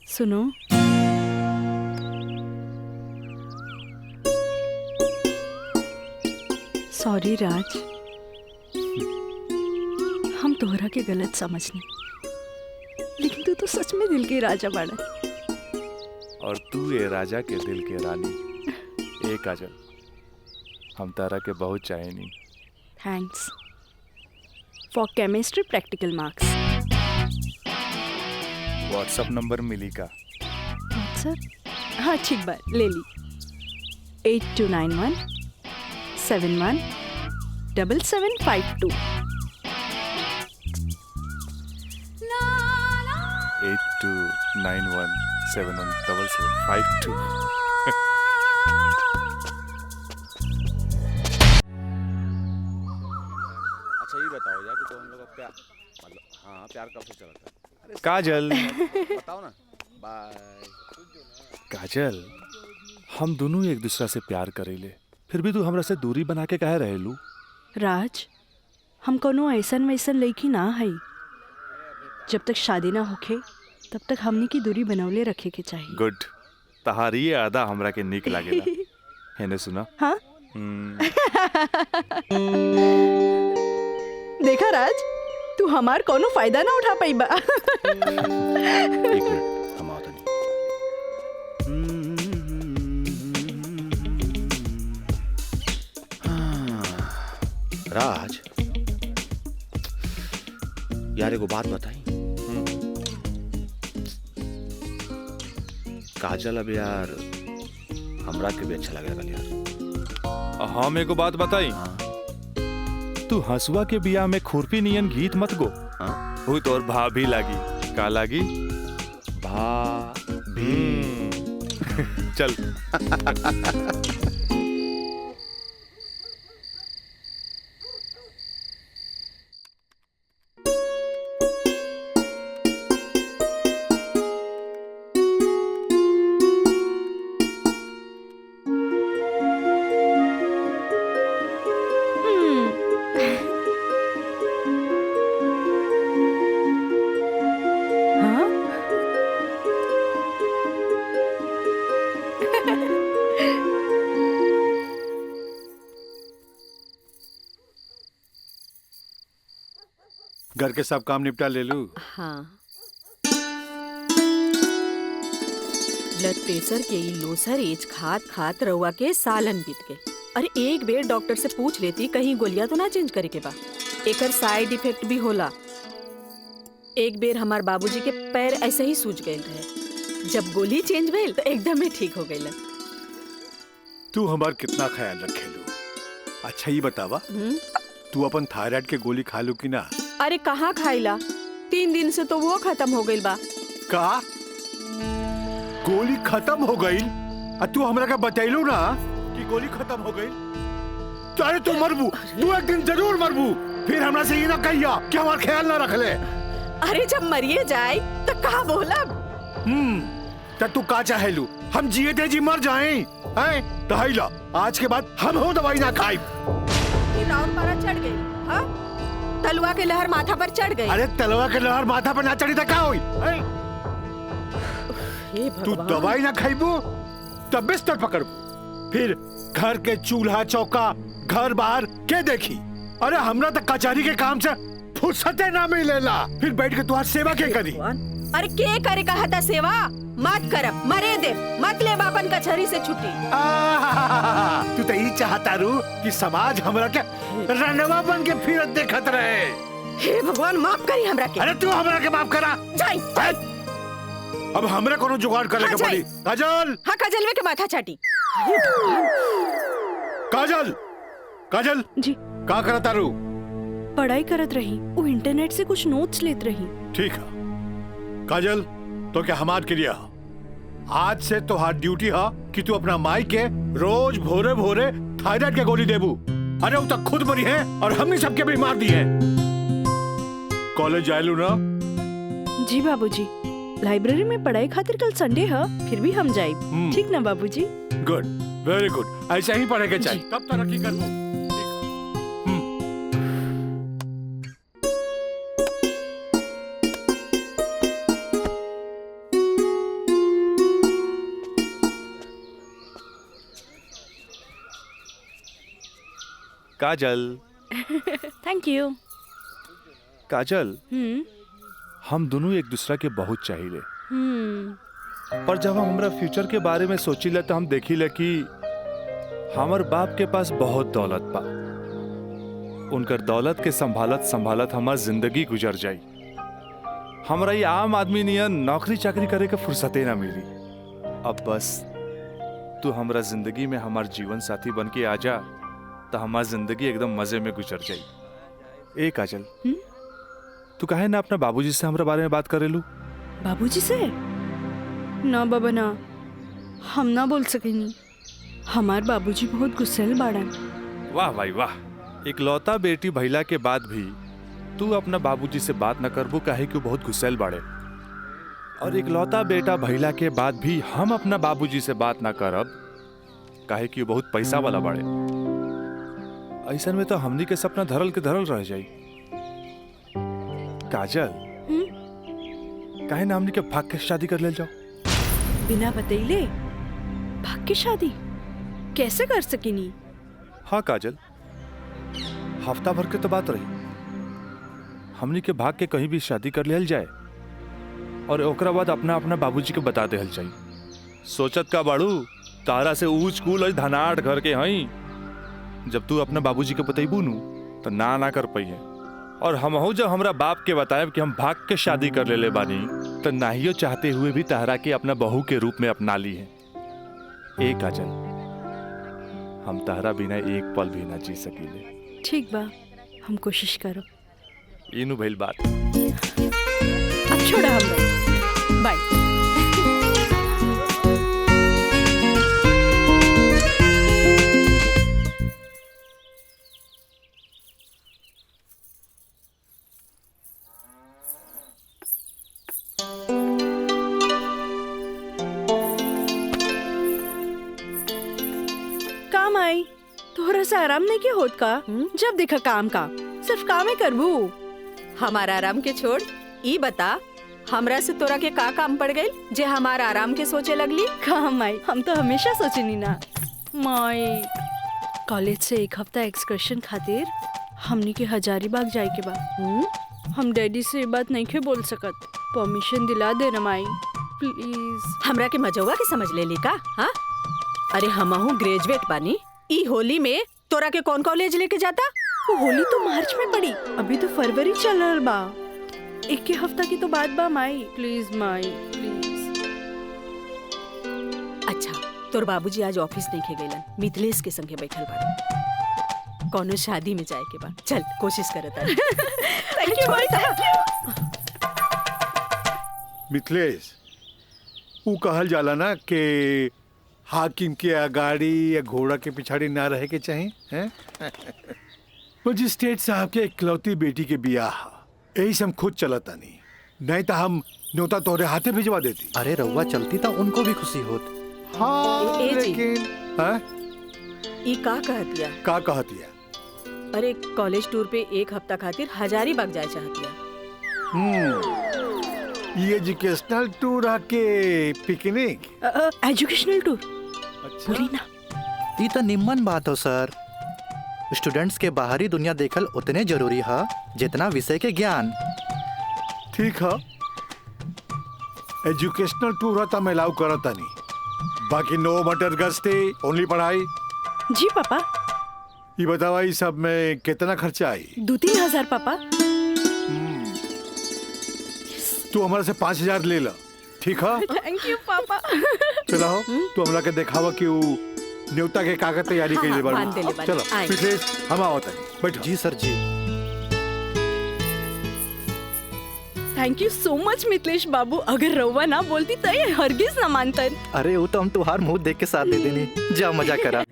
सुनो, सॉरी राज, हम तोहरा के गलत समझनी, लेकिन तू तो सच में दिल के राजा बाड़ा। और तू ये राजा के दिल के रानी। ए काजल, हम तारा के बहुत चाहेनी। Thanks for chemistry practical marks. WhatsApp number मिली का? व्हाट्सएप? हाँ ठीक बा, ले ली। 8291 71 7752। 8291717752। अच्छा ये बताओ यार कि तो हम लोग का प्यार, मतलब हाँ प्यार कब से चला था? काजल, बताओ ना। बाय। काजल, हम दोनों एक दूसरा से प्यार करेले, फिर भी तू हमरा से दूरी बना के काहे रहेलू? राज, हम कोनो ऐसन वैसन लड़की ना है। जब तक शादी ना होखे तब तक हमनी की दूरी बनवले रखे के चाहिए। गुड, तहारी ये आदा हमरा के निक लागेला। हेने सुना? हाँ? देखा राज, तू हमार कोनो फायदा ना उठा पाई बा। एक मिनट, हम आता नहीं। राज यार एगो बात बताई। काजल अब यार हमरा के भी अच्छा लगे यार। हम एगो बात बताई। तू हंसुआ के बिया में खुरपी नियन गीत मत गो। वो तो और भाभी लागी। का लागी? भाभी। चल। घर के सब काम निपटा ले लू? हाँ। ब्लड प्रेशर के ई लोसर एज खात खात रउआ के सालन बीत गए। अरे एक बेर डॉक्टर से पूछ लेती कहीं गोलियां तो ना चेंज करे के बा। एकर साइड इफेक्ट भी होला। एक बेर हमार बाबूजी के पैर ऐसे ही सूज गए रहे, जब गोली चेंज भइल तो एकदम ही ठीक हो गइल। तू हमार कितना ख्याल रखेलू? अच्छा ये बतावा, तू अपन थायराइड के गोली खा लू कि ना? अरे कहाँ खाइला, 3 दिन से तो वो खत्म हो गइल बा। का गोली खत्म हो गई? तू हमरा का बतैलू ना कि गोली खत्म हो गई? चाहे तू मरबू, तू एक दिन जरूर मरबू। फिर हमरा से ये ना कहिया कि हमार ख्याल ना रख ले। अरे जब मरिए जाए तो कहा बोला? तब तू का चाहेलू? हम जिए थे जी मर जाएं? हैं? दहाइला, आज के बाद हम हो दवाई ना खाई। राउर पारा चढ़ गई। हाँ? तलवा के लहर माथा पर चढ़ गई। अरे तलवा के लहर माथा पर ना चढ़ी तो क्या हुई? तू दवाई ना खाइबू तब बिस्तर पकड़बू, फिर घर के चूल्हा चौका घर बाहर के देखी? अरे हमरा तो कचहरी के काम से फुर्सते ना मिलेला, फिर बैठ के तुहार सेवा के करी? अरे के करे कहा था सेवा? मत करब, मरे दे, मत ले बापन कचहरी से छुट्टी। तू तो यही चाहता रू कि समाज हमरा के रनवा बन के फिरत देखत रहे। हे भगवान माफ करी हमरा के। अरे तू हमरा के माफ करा। जाई। अब हमरा कोनो जुगाड़ करे के पड़ी। काजल। हाँ काजलवे के माथा चाटी। काजल, काजल जी का करता रू? पढ़ाई करत रही, वो इंटरनेट से कुछ नोट्स लेत रही। ठीक है काजल, तो क्या हमार क्रिया आज से तो हाथ ड्यूटी है कि तू अपना माई के रोज भोरे भोरे थायराइड के गोली देबू। अरे वो तक खुद मरी है और हमने सबके बीमार दी है। कॉलेज जायलू ना? जी बाबूजी। लाइब्रेरी में पढ़ाई खातिर कल संडे है, फिर भी हम जाए। ठीक ना बाबूजी? Good, very good. ऐसा ही पढ़ेगा चाहिए, तब तरक्की कर लो। काजल, थैंक यू। काजल, हम दोनों एक दूसरा के बहुत चाहिए, पर जब हम हमरा फ्यूचर के बारे में सोचिले तो हम देखिले कि हमार बाप के पास बहुत दौलत बा। उनकर दौलत के संभालत संभालत हमार जिंदगी गुजर जाई। हमरा ये आम आदमी नियन नौकरी चाकरी करे के फुर्सते ना मिली। अब बस तू हमरा जिंदगी में हमार जीवन साथी बन के आ जा, तो हमार जिंदगी एकदम मजे में गुजर जाई। ए काजल, तू काहे ना अपना बाबूजी से हमरा बारे में बात करेलू? बाबूजी से? ना बाबा ना, हम ना बोल सकेनी। हमार बाबूजी बहुत गुस्सेल बाड़न। वाह भाई वाह, इकलौता बेटी भैला के बाद भी तू अपना बाबूजी से बात न करबू, काहे कि बहुत गुस्सेल बाड़े। और इकलौता बेटा भैला के बाद भी हम अपना बाबूजी से बात ना करब, काहे कि बहुत पैसा वाला बाड़े। ऐसा में तो हमनी के सपना धरल के धरल रह जाई। काजल, काहे ना हमनी के भाग के शादी कर ले जाओ? बिना बतैले भाग के शादी कैसे कर सकेनी? हाँ काजल, हफ्ता भर के तो बात रही। हमनी के भाग के कहीं भी शादी कर लेल जाए और ओकरा बाद अपना अपना बाबूजी के बता देहल जाई। सोचत का बाड़ू, तारा से ऊंच कूल और धनाट घर के हई। जब तू अपना बाबूजी के बतैबू नु तो ना कर पाई है। और हमहू जब हमरा बाप के बताएब कि हम भाग के शादी कर लेले बानी, तो नाहियो चाहते हुए भी तहरा के अपना बहू के रूप में अपना ली है। ए काजल, हम तहरा बिना एक पल भी ना जी सकीले। ठीक बा, हम कोशिश करो। इनु भइल बात। अब छोड़ा हम बाय। काम आई तोहरा से आराम नहीं के होत का? जब देखा काम का सिर्फ काम ही करबू। हमारा आराम के छोड़, ई बता हमरा से तोरा के का काम पड़ गई जे हमारा आराम के सोचे लगली? काम आई, हम तो हमेशा सोचनी ना माई। कॉलेज से एक हफ्ता एक्सकर्शन खातिर हमनी के हजारीबाग जाए के बा। हम डैडी से ये बात नहीं के बोल सकत, परमिशन दिला दे ना माई प्लीज। हमरा के मजौवा के समझ ले ली का? हाँ, अरे हमहू ग्रेजुएट बानी। ई होली में तोरा के कौन कॉलेज लेके जाता? होली तो मार्च में पड़ी, अभी तो फरवरी चल रहा बा। एक के हफ्ता की तो बात बा माई, प्लीज माई प्लीज। अच्छा, तोर बाबूजी आज ऑफिस नहीं खे गइलन, मिथिलेश के संगे बैठल बाड़े। कौनो शादी में जाए के बा, चल कोशिश करत है। थैंक यू माई। मिथिलेश, वो कहल जाला ना कि हाकिम के अगाड़ी या घोड़ा के पिछाड़ी ना रहे के चाहिए हैं? मजिस्ट्रेट साहब के इकलौती बेटी के बियाह, यही से हम खुद चलता नहीं तो हम न्योता तोहरे हाथे भिजवा देती। अरे रउआ चलती तो उनको भी खुशी होत। हाँ, लेकिन ई का कहतिया? का कहतिया? अरे कॉलेज टूर पे एक हफ्ता खातिर हजारीबाग जाए चाहतिया। ये एजुकेशनल टूर आके पिकनिक? एजुकेशनल टूर बोली ना। ये तो निम्मन बात हो सर। स्टूडेंट्स के बाहरी दुनिया देखल उतने जरूरी है जितना विषय के ज्ञान। ठीक है, एजुकेशनल टूर होता मैं अलाउ करता नहीं, बाकी नो मटर गस्ते ओनली पढ़ाई। जी पापा। ये बतावा ये सब में कितना खर्चा आई? 2-3 हजार पापा। तू हमारे से 5,000 ले ला, ठीक है? थैंक यू पापा। चलो तू हमरा के दिखावा कि वो न्योता के कागज तैयारी कर ले बाड़ू। चलो मिथिलेश, हम आवत हैं, बैठो। जी सर जी। Thank you so much Mithilesh बाबू, अगर रउआ ना बोलती तो ये हरगिज ना मानतन। अरे वो तो हम तुहार मुंह देख के साथ दे देनी। जा मजा करा।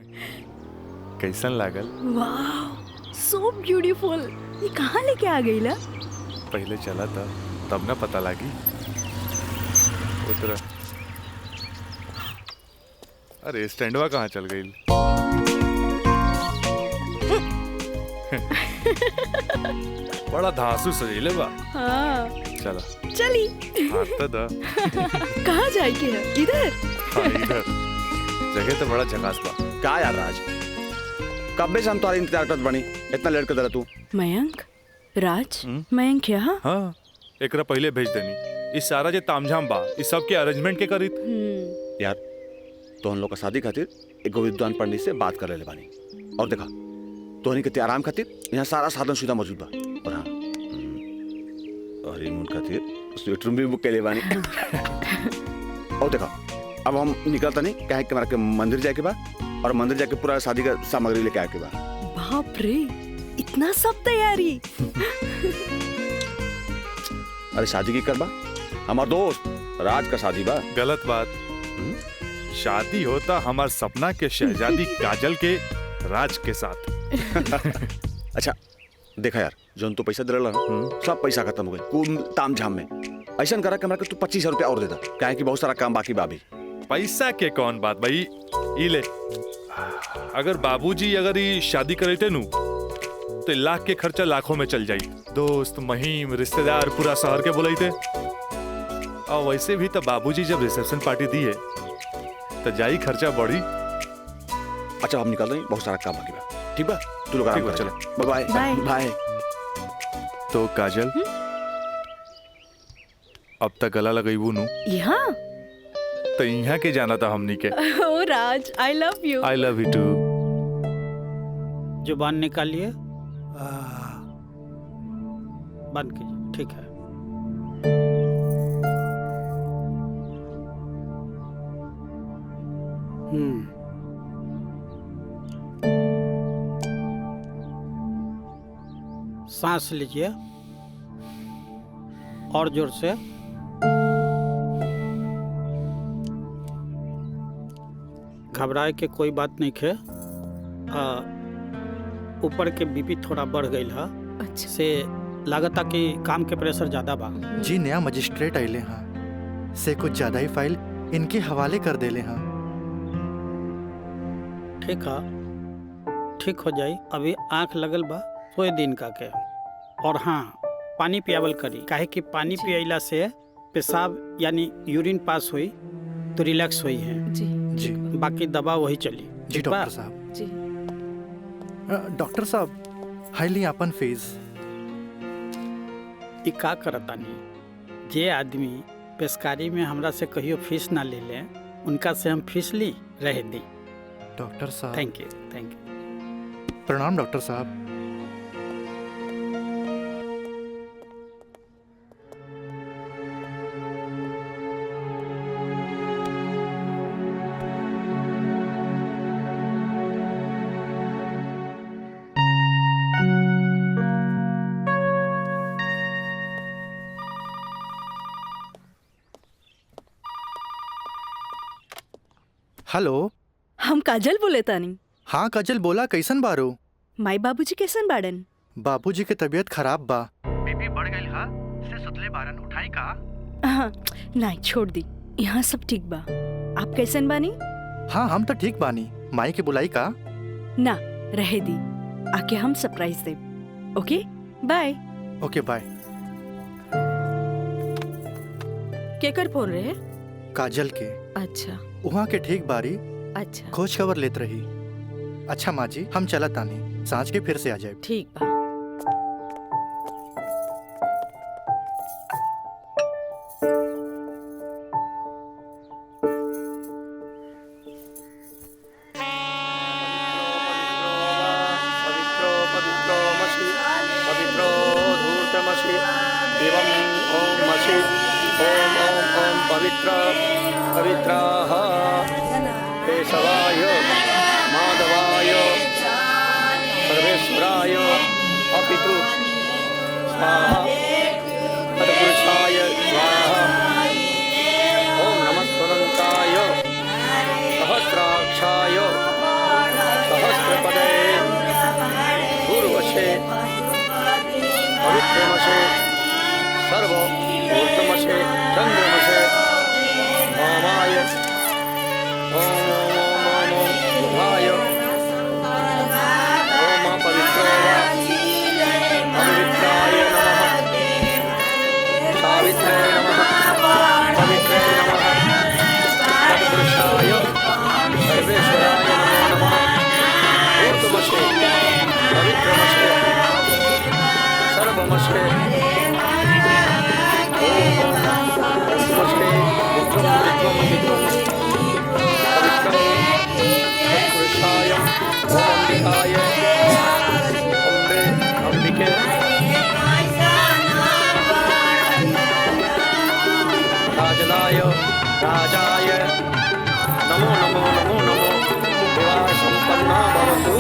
कैसन लागल? वाह, सो ब्यूटीफुल। ये कहाँ लेके आ गई ला? पहले चला था तब ना पता लगी। उतरा। अरे स्टैंडवा कहाँ चल गई? बड़ा धांसू सजीले बा। हाँ चला चली। हाथ तो दा। कहाँ जाएगी है? इधर। हाँ, इधर जगह तो बड़ा झकास बा। क्या यार राज, कब से हम तुम्हारे इंतजार करत बनी, इतना लेट कर दे तू। मयंक, राज, मयंक यहाँ? हाँ, एकरा पहले भेज देनी। इस सारा जे तामझाम बा, इस सब के अरेंजमेंट के करी। यार तो हम लोग का शादी खातिर एक विद्वान पंडित से बात कर ले बानी, और देखा तोहनी के आराम खातिर यहाँ सारा साधन सुविधा मौजूद बा। और हाँ, हनीमून खातिर स्वीट रूम भी बुक कर ले बानी। और देखा अब हम निकलता नहीं, कहे कि हमारा के मंदिर जाए के बा, और मंदिर जाके पूरा शादी का सामग्री लेके आए के बा। बाप रे, इतना सब तैयारी। अरे शादी की करबा, हमार दोस्त राज का शादी बा। गलत बात। शादी होता हमार सपना के शहजादी काजल के राज के साथ। अच्छा देखा यार, जो तो पैसा दिला सब पैसा खत्म हो गए कुल ताम झाम में। ऐसा करा कि तू 25,000 रुपया और दे दा, काहे कि बहुत सारा काम बाकी बाबी। पैसा के कौन बात भाई, ई ले। अगर बाबूजी अगर ये शादी करे थे नु तो लाख के खर्चा लाखों में चल जाई। दोस्त महिम रिश्तेदार पूरा शहर के बुलाई थे। और वैसे भी तो बाबूजी जब रिसेप्शन पार्टी दी है तो जाई खर्चा बढ़ी। अच्छा हम निकल रहे हैं, बहुत सारा काम बाकी बा। ठीक बा, तू लोग आराम कर। चलो बाय बाय बाय। तो काजल अब तक गला लगईबू नु यहाँ तो यहाँ के जाना था हमनी के। ओ Raj, I love you. I love you too. जुबान निकालिए, बंद कीजिए। ठीक है। सांस लीजिए और जोर से। घबराए के कोई बात नहीं है। ऊपर के बीपी थोड़ा बढ़ गई है। अच्छा। से लागता कि काम के प्रेशर ज्यादा बा। जी नया मजिस्ट्रेट आइले हाँ, से कुछ ज्यादा ही फाइल इनके हवाले कर देले हाँ। ठीक है, ठीक हो जाई। अभी आंख लगल बा, सोए दिन का के। और हाँ, पानी पियावल करी, काहे कि पानी पियला से पेशाब यानी यूरिन पास हुई तो रिलैक्स हुई है। जी जी बाकी दवा वही चली। जी डॉक्टर साहब। जी डॉक्टर साहब, हाईली अपन फीस। ई का करतानी, जे आदमी पेशकारी में हमरा से कहियो फीस ना ले ले, उनका से हम फीस ली रह दी। डॉक्टर साहब थैंक यू, थैंक यू। प्रणाम डॉक्टर साहब। हेलो, हम काजल बोले तानी। हाँ काजल बोला, कैसन बारो? माई बाबूजी कैसन बाड़न? बाबूजी के तबीयत खराब बा। बीपी बढ़ गई हा, से सुतले बारन, उठाई का? हाँ, नहीं छोड़ दी, यहाँ सब ठीक बा। आप कैसन बानी? हाँ हम तो ठीक बानी। माई के बुलाई का? ना, रहे दी, आके हम सरप्राइज दे। Okay bye. Okay bye. केकर फोन रहे? काजल के। अच्छा वहाँ के ठीक बारी। अच्छा खोज खबर लेत रही। अच्छा माँ जी, हम चलत तानी, सांझ के फिर से आ जाए। ठीक बा। पवित्राः केशवाय माधवाय सर्वेश्वराय अपितु स्वाहा तत्पुरुषाय स्वाहा। ओम नमः स्वदन्ताय सहस्राक्षाय सहस्रपदे पूर्वशे पवित्रमशे सर्व ऊर्ध्वमशे चन्द्रमशे पवित्रे नमः पवित्रे नमः सत्पुरुषाय सर्वेश्वराय नमो नमः ऊर्ध्वमस्ते पवित्रमस्ते सर्वमस्ते ऊर्ध्वमस्ते ऊर्ध्वं पवित्रं सत्पुरुषाय ओम अंबिकाय अंबिके राजनाय राजाय नमो नमो नमो नमो विवाह संपन्ना भवतु।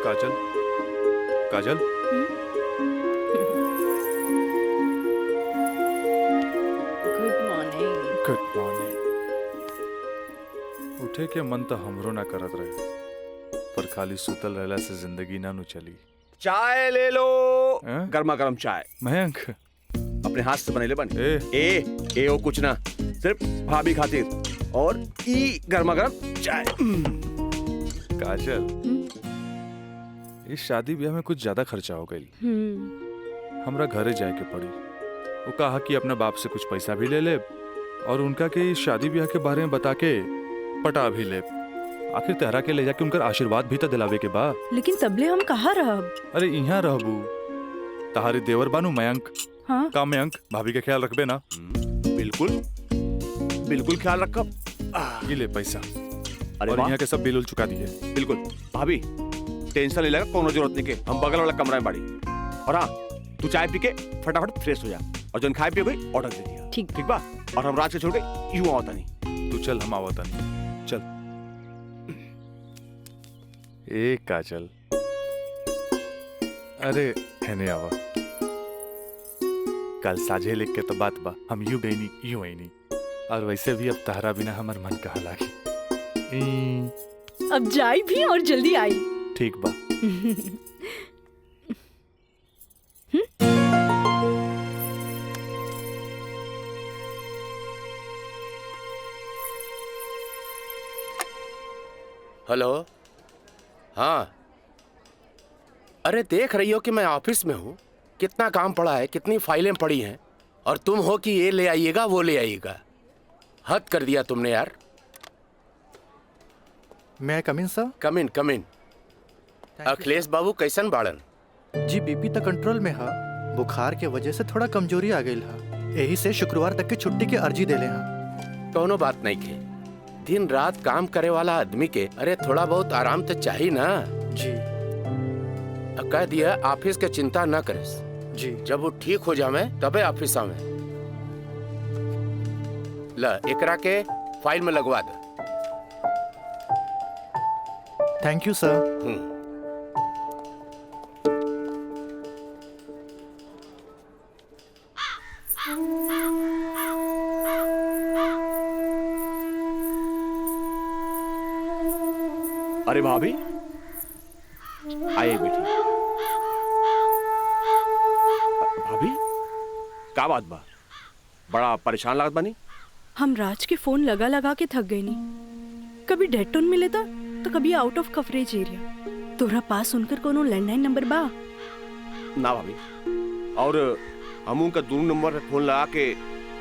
Kajal Kajal good morning. Good morning. उठे के मन तो हमरो ना करत रहे, पर खाली सुतल रहला से जिंदगी ना नु चली। चाय ले लो। हैं? गर्मा गर्म चाय मयंक अपने हाथ से बने ले बन। ए ओ कुछ ना, सिर्फ भाभी खातिर और ई गर्मा गर्म चाय। काजल इस शादी ब्याह में कुछ ज्यादा खर्चा हो गई। हमरा घरे जाए के पड़ी। वो कहा कि अपने बाप से कुछ पैसा भी ले ले और उनका के इस शादी ब्याह के बारे में बता के पटा भी ले। आखिर तेहरा के ले जाके उनका आशीर्वाद भी तो दिलावे के बा। लेकिन तबले हम कहाँ रहब? अरे यहाँ रहबू, तहारी देवर बानू मयंक। हाँ? का मयंक भाभी के ख्याल रखबे ना? बिल्कुल बिल्कुल ख्याल रखब। ये ले पैसा। अरे और वाह। यहाँ के सब बिल उल चुका दिए। बिल्कुल भाभी टेंशन ले लगा, कोनो जरूरत नहीं के, हम बगल वाला कमरा में बाड़ी। और हाँ तू चाय पी के फटाफट फ्रेश हो जा और जन खाए पिए गई ऑर्डर दे दिया। ठीक ठीक बा। और हम रात के छोड़ के यूं आवता नहीं। तू चल, हम आवता नहीं। चल। ए काजल, अरे हैने आवा। कल साझे लिख के तो बात बा, हम यूं गई नहीं यूं आई नहीं। और वैसे भी अब तहरा बिना हमार मन कहा लागी। अब जाई भी और जल्दी आई। ठीक बा। हेलो। हाँ, अरे देख रही हो कि मैं ऑफिस में हूँ, कितना काम पड़ा है, कितनी फाइलें पड़ी हैं, और तुम हो कि ये ले आइएगा वो ले आइएगा। हद कर दिया तुमने यार। मैं कम इन सर? कम इन कम इन। अखिलेश बाबू कैसन बाड़न? जी बीपी तो कंट्रोल में हा, बुखार के वजह से थोड़ा कमजोरी आ गई हा, यही से शुक्रवार तक की छुट्टी की अर्जी दे ले हा। कोनो बात नहीं के, दिन रात काम करे वाला आदमी के अरे थोड़ा बहुत आराम तो चाहिए ना। जी कह दिया ऑफिस के चिंता न करे जी। जब वो ठीक हो जावे तबे ऑफिस आवे। ला एकरा के फाइल में लगवा दे। थैंक यू सर। अरे भाभी आइए बेटी। भाभी क्या बात बा, बड़ा परेशान लागत बानी? हम राज के फोन लगा लगा के थक गए नहीं। कभी डेड टोन मिले था तो कभी आउट ऑफ कवरेज एरिया। तोरा पास उनकर कोनो लैंडलाइन नंबर बा? ना भाभी, और हम उनका दोनों नंबर फोन लगा के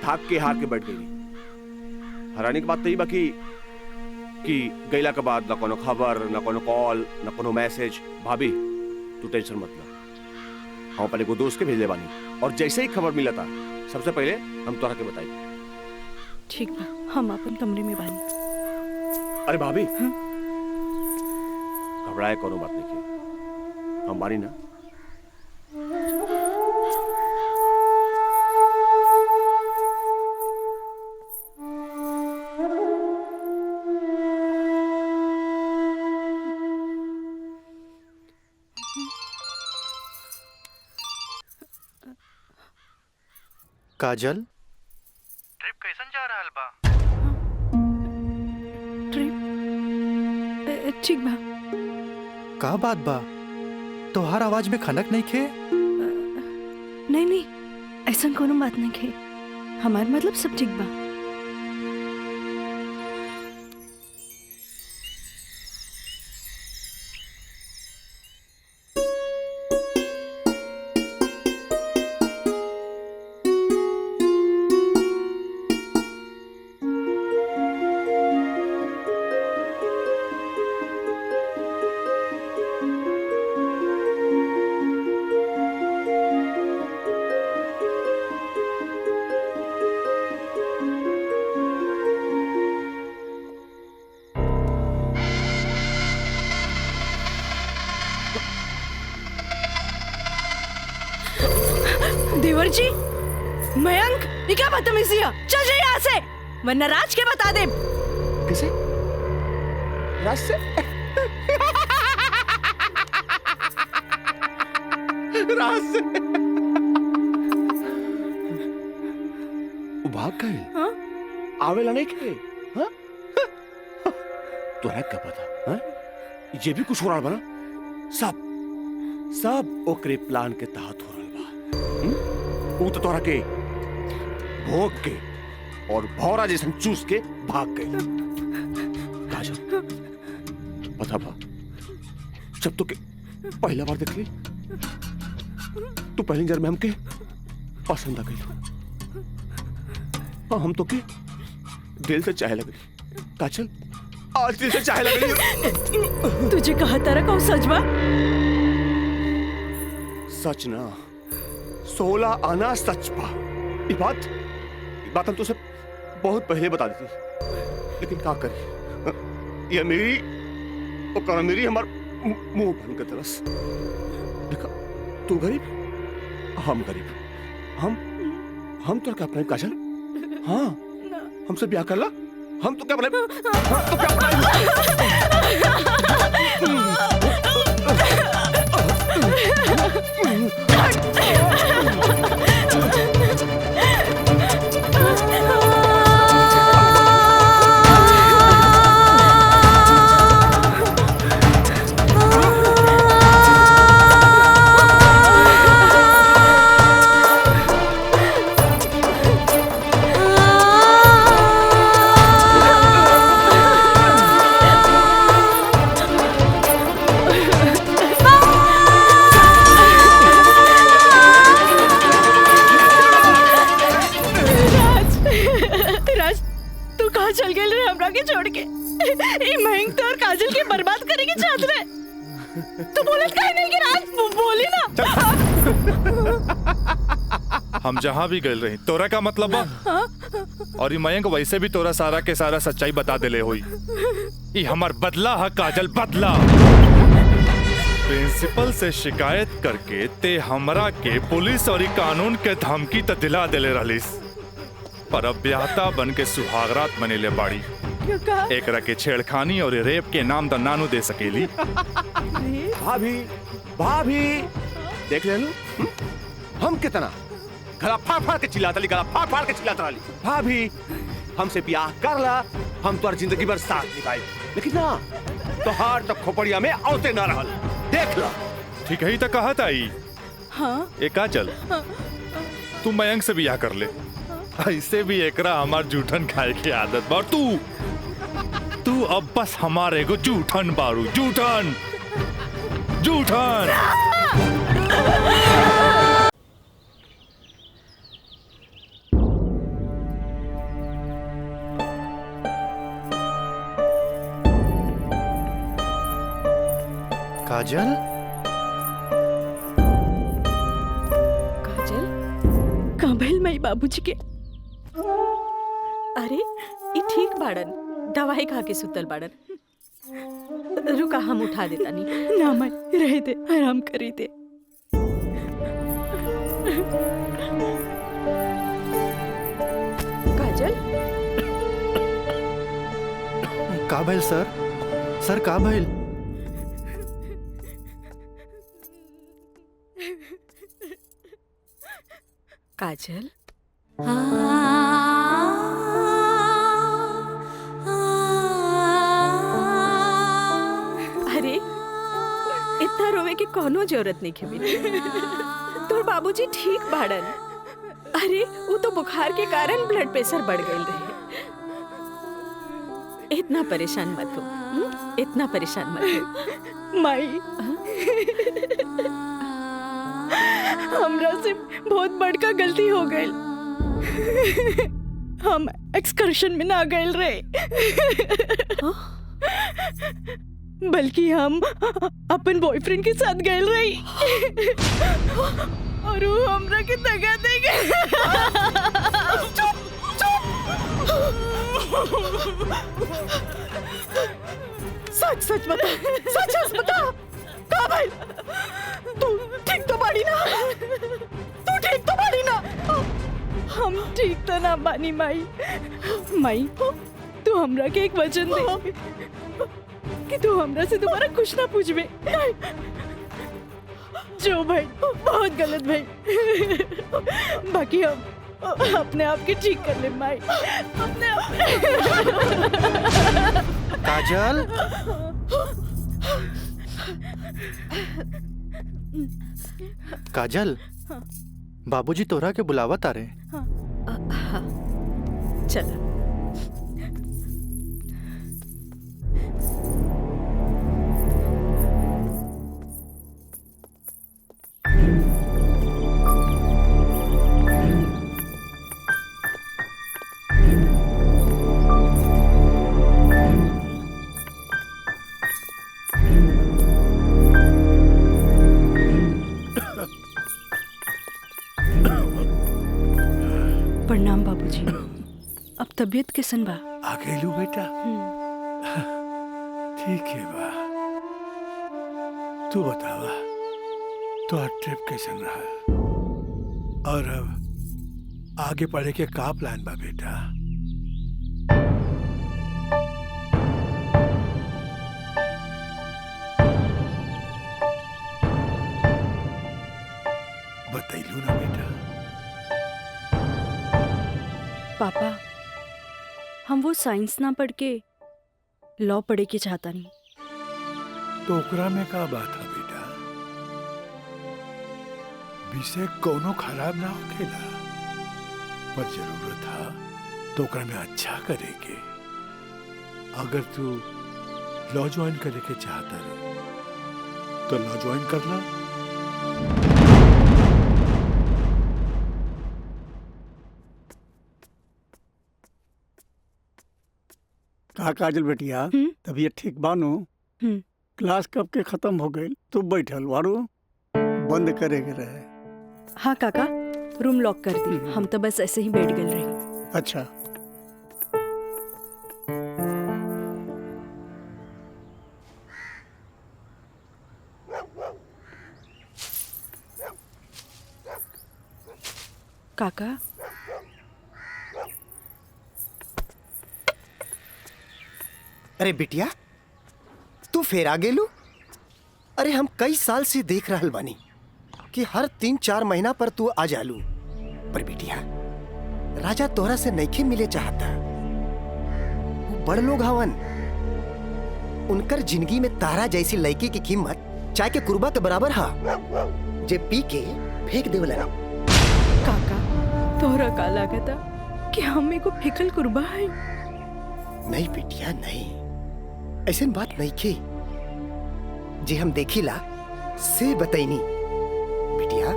थक के हार के बैठ गई। हैरानी की बात तो ये बाकी कि गैला के बाद ना कोनो खबर, ना कोनो कॉल, ना कोनो मैसेज। भाभी तू टेंशन मत ले, हम अपने को दोस्त के भेजले बानी और जैसे ही खबर मिला था सबसे पहले हम तोरा के बताई। ठीक बा, हम अपन कमरे में बानी। अरे भाभी घबराए कोनो बात नहीं की, हम बानी ना। काजल, ट्रिप कैसन जा रहल बा? ट्रिप ठीक बा। का बात बा? तोहार आवाज में खनक नहीं खे? नहीं नहीं, ऐसा कोनो बात नहीं खे। हमार मतलब सब ठीक बा। देवर जी, मयंक, ये क्या बदतमीजी है? चल जाइए यहाँ से, वरना राज के बता दे। किसे? राज से? राज से? वो भाग गए? हाँ? आवेला नहीं खे? हाँ? तोरा क्या पता? हाँ? ये भी कुछ हो रहा बना? सब ओकरे प्लान के तहत हो रहा बा। वो तो तोरा के भोग के और भौरा जैसन चूस के भाग गए। काजल, पता बा, जब तो के पहला बार देख ली तू पहली नजर में हमके पसंद आ गई। हाँ, हम तो के दिल से चाहे लगली। काजल, आज दिल से चाहे लगली। तुझे कहा तारा कौन सच बा? सच ना, 16 आना सच बा। ये बात हम तुझसे बहुत पहले बता देती, लेकिन क्या करी, ये मेरी और मेरी हमार मुंह बन के तरस। देखा, तू गरीब, हम गरीब, हम तो क्या अपने काजल? हाँ, हमसे ब्याह कर ला, हम तो क्या अपने, छोड़ के ये मयंक तो और काजल के बर्बाद करेंगे चाहते रहे। तू बोले काहे नहीं कि राज बोली ना। हम जहाँ भी गए रही तोरा का मतलब बा, और ये मयंक वैसे भी तोरा सारा के सारा सच्चाई बता देले होई। ये हमार बदला है काजल, बदला। प्रिंसिपल से शिकायत करके ते हमरा के पुलिस और कानून के धमकी त दिला देले रहलिस, पर अब ब्याहता बन के सुहागरात मनेले बाड़ी। एकरा के छेड़खानी और रेप के नाम द नानू दे सकेली। भाभी, भाभी, देख ले लो, हम कितना गला फाड़ के चिल्लाता ली, गला फाड़ के चिल्लाता ली। भाभी, हमसे ब्याह कर ला, हम तो जिंदगी भर साथ निभाए, लेकिन ना तोहार तो खोपड़िया में औते ना रहल। देख ला। ठीक है, तो कहा था ही। हाँ? एका चल, तू मयंक से ब्याह कर ले। ऐसे भी एकरा हमार जूठन खाए की आदत बा। तू अब बस हमारे को जूठन बारू, जूठन जूठन। काजल, काजल, काबिल मई बाबूजी के। अरे ये ठीक बाड़न, दवाई खा के सुतल बाड़न। रुका, हम उठा देता नहीं। ना मैं रह दे, आराम करी दे। काजल, का भइल सर? सर का भइल? काजल, कोनो जरूरत नहीं के बिना। तोर बाबूजी ठीक बाड़न। अरे वो तो बुखार के कारण ब्लड प्रेशर बढ़ गई रहे। इतना परेशान मत हो, इतना परेशान मत हो। माई हमरा से बहुत बड़का गलती हो गई। हम एक्सकर्शन में ना गए रहे, बल्कि हम अपन बॉयफ्रेंड के साथ गए रही और वो हमरा के दगा दे गए। सच सच बता, सच सच बता, कहाँ भाई? तू ठीक तो बाड़ी ना? तू ठीक तो बाड़ी ना? हम ठीक तो ना बानी माई। माई तू हमरा के एक वचन दे कि तू हमरा से दोबारा कुछ ना पूछबे। जो भाई बहुत गलत भाई, बाकी हम अपने आप के ठीक कर ले माई, अपने आप। काजल, काजल, बाबूजी तोरा के बुलावत आ रहे। चल प्रणाम बाबूजी। अब तबीयत कैसन बा? आ गइलू बेटा? ठीक है बा। तू बतावा तो ट्रिप कैसन रहा और अब आगे पढ़े के का प्लान बा बेटा? बतैलू ना बेटा? पापा हम वो साइंस ना पढ़ के लॉ पढ़े के चाहता नहीं। तो ओकरा में का बात है बेटा? विषय कोनो खराब ना होखेला, पर जरूरत है तो ओकरा में अच्छा करेगे। अगर तू लॉ ज्वाइन करे के चाहता रहे तो लॉ ज्वाइन कर ला। का काजल बेटिया, तबीयत ठीक बानो? क्लास कब के खत्म हो गई? तू बैठल वारू बंद करे के रहे। हाँ काका, रूम लॉक कर दी। हम तो बस ऐसे ही बैठ गए रही। अच्छा काका अरे बिटिया तू फिर आ गेलू? अरे हम कई साल से देख रहल बानी कि हर 3-4 महीना पर तू आ जालू। पर बिटिया राजा तोहरा से नइखे मिले चाहता। वो बड़ लोग हवन, उनकर जिंदगी में तारा जैसी लड़की की कीमत चाय के कुर्बा के बराबर हा, जे पी के फेंक देवलन। काका तोहरा का लागता कि हमें को फिकल कुर्बा है? नहीं बिटिया नहीं, ऐसे बात नहीं की जी। हम देखिला से बताइनी बिटिया,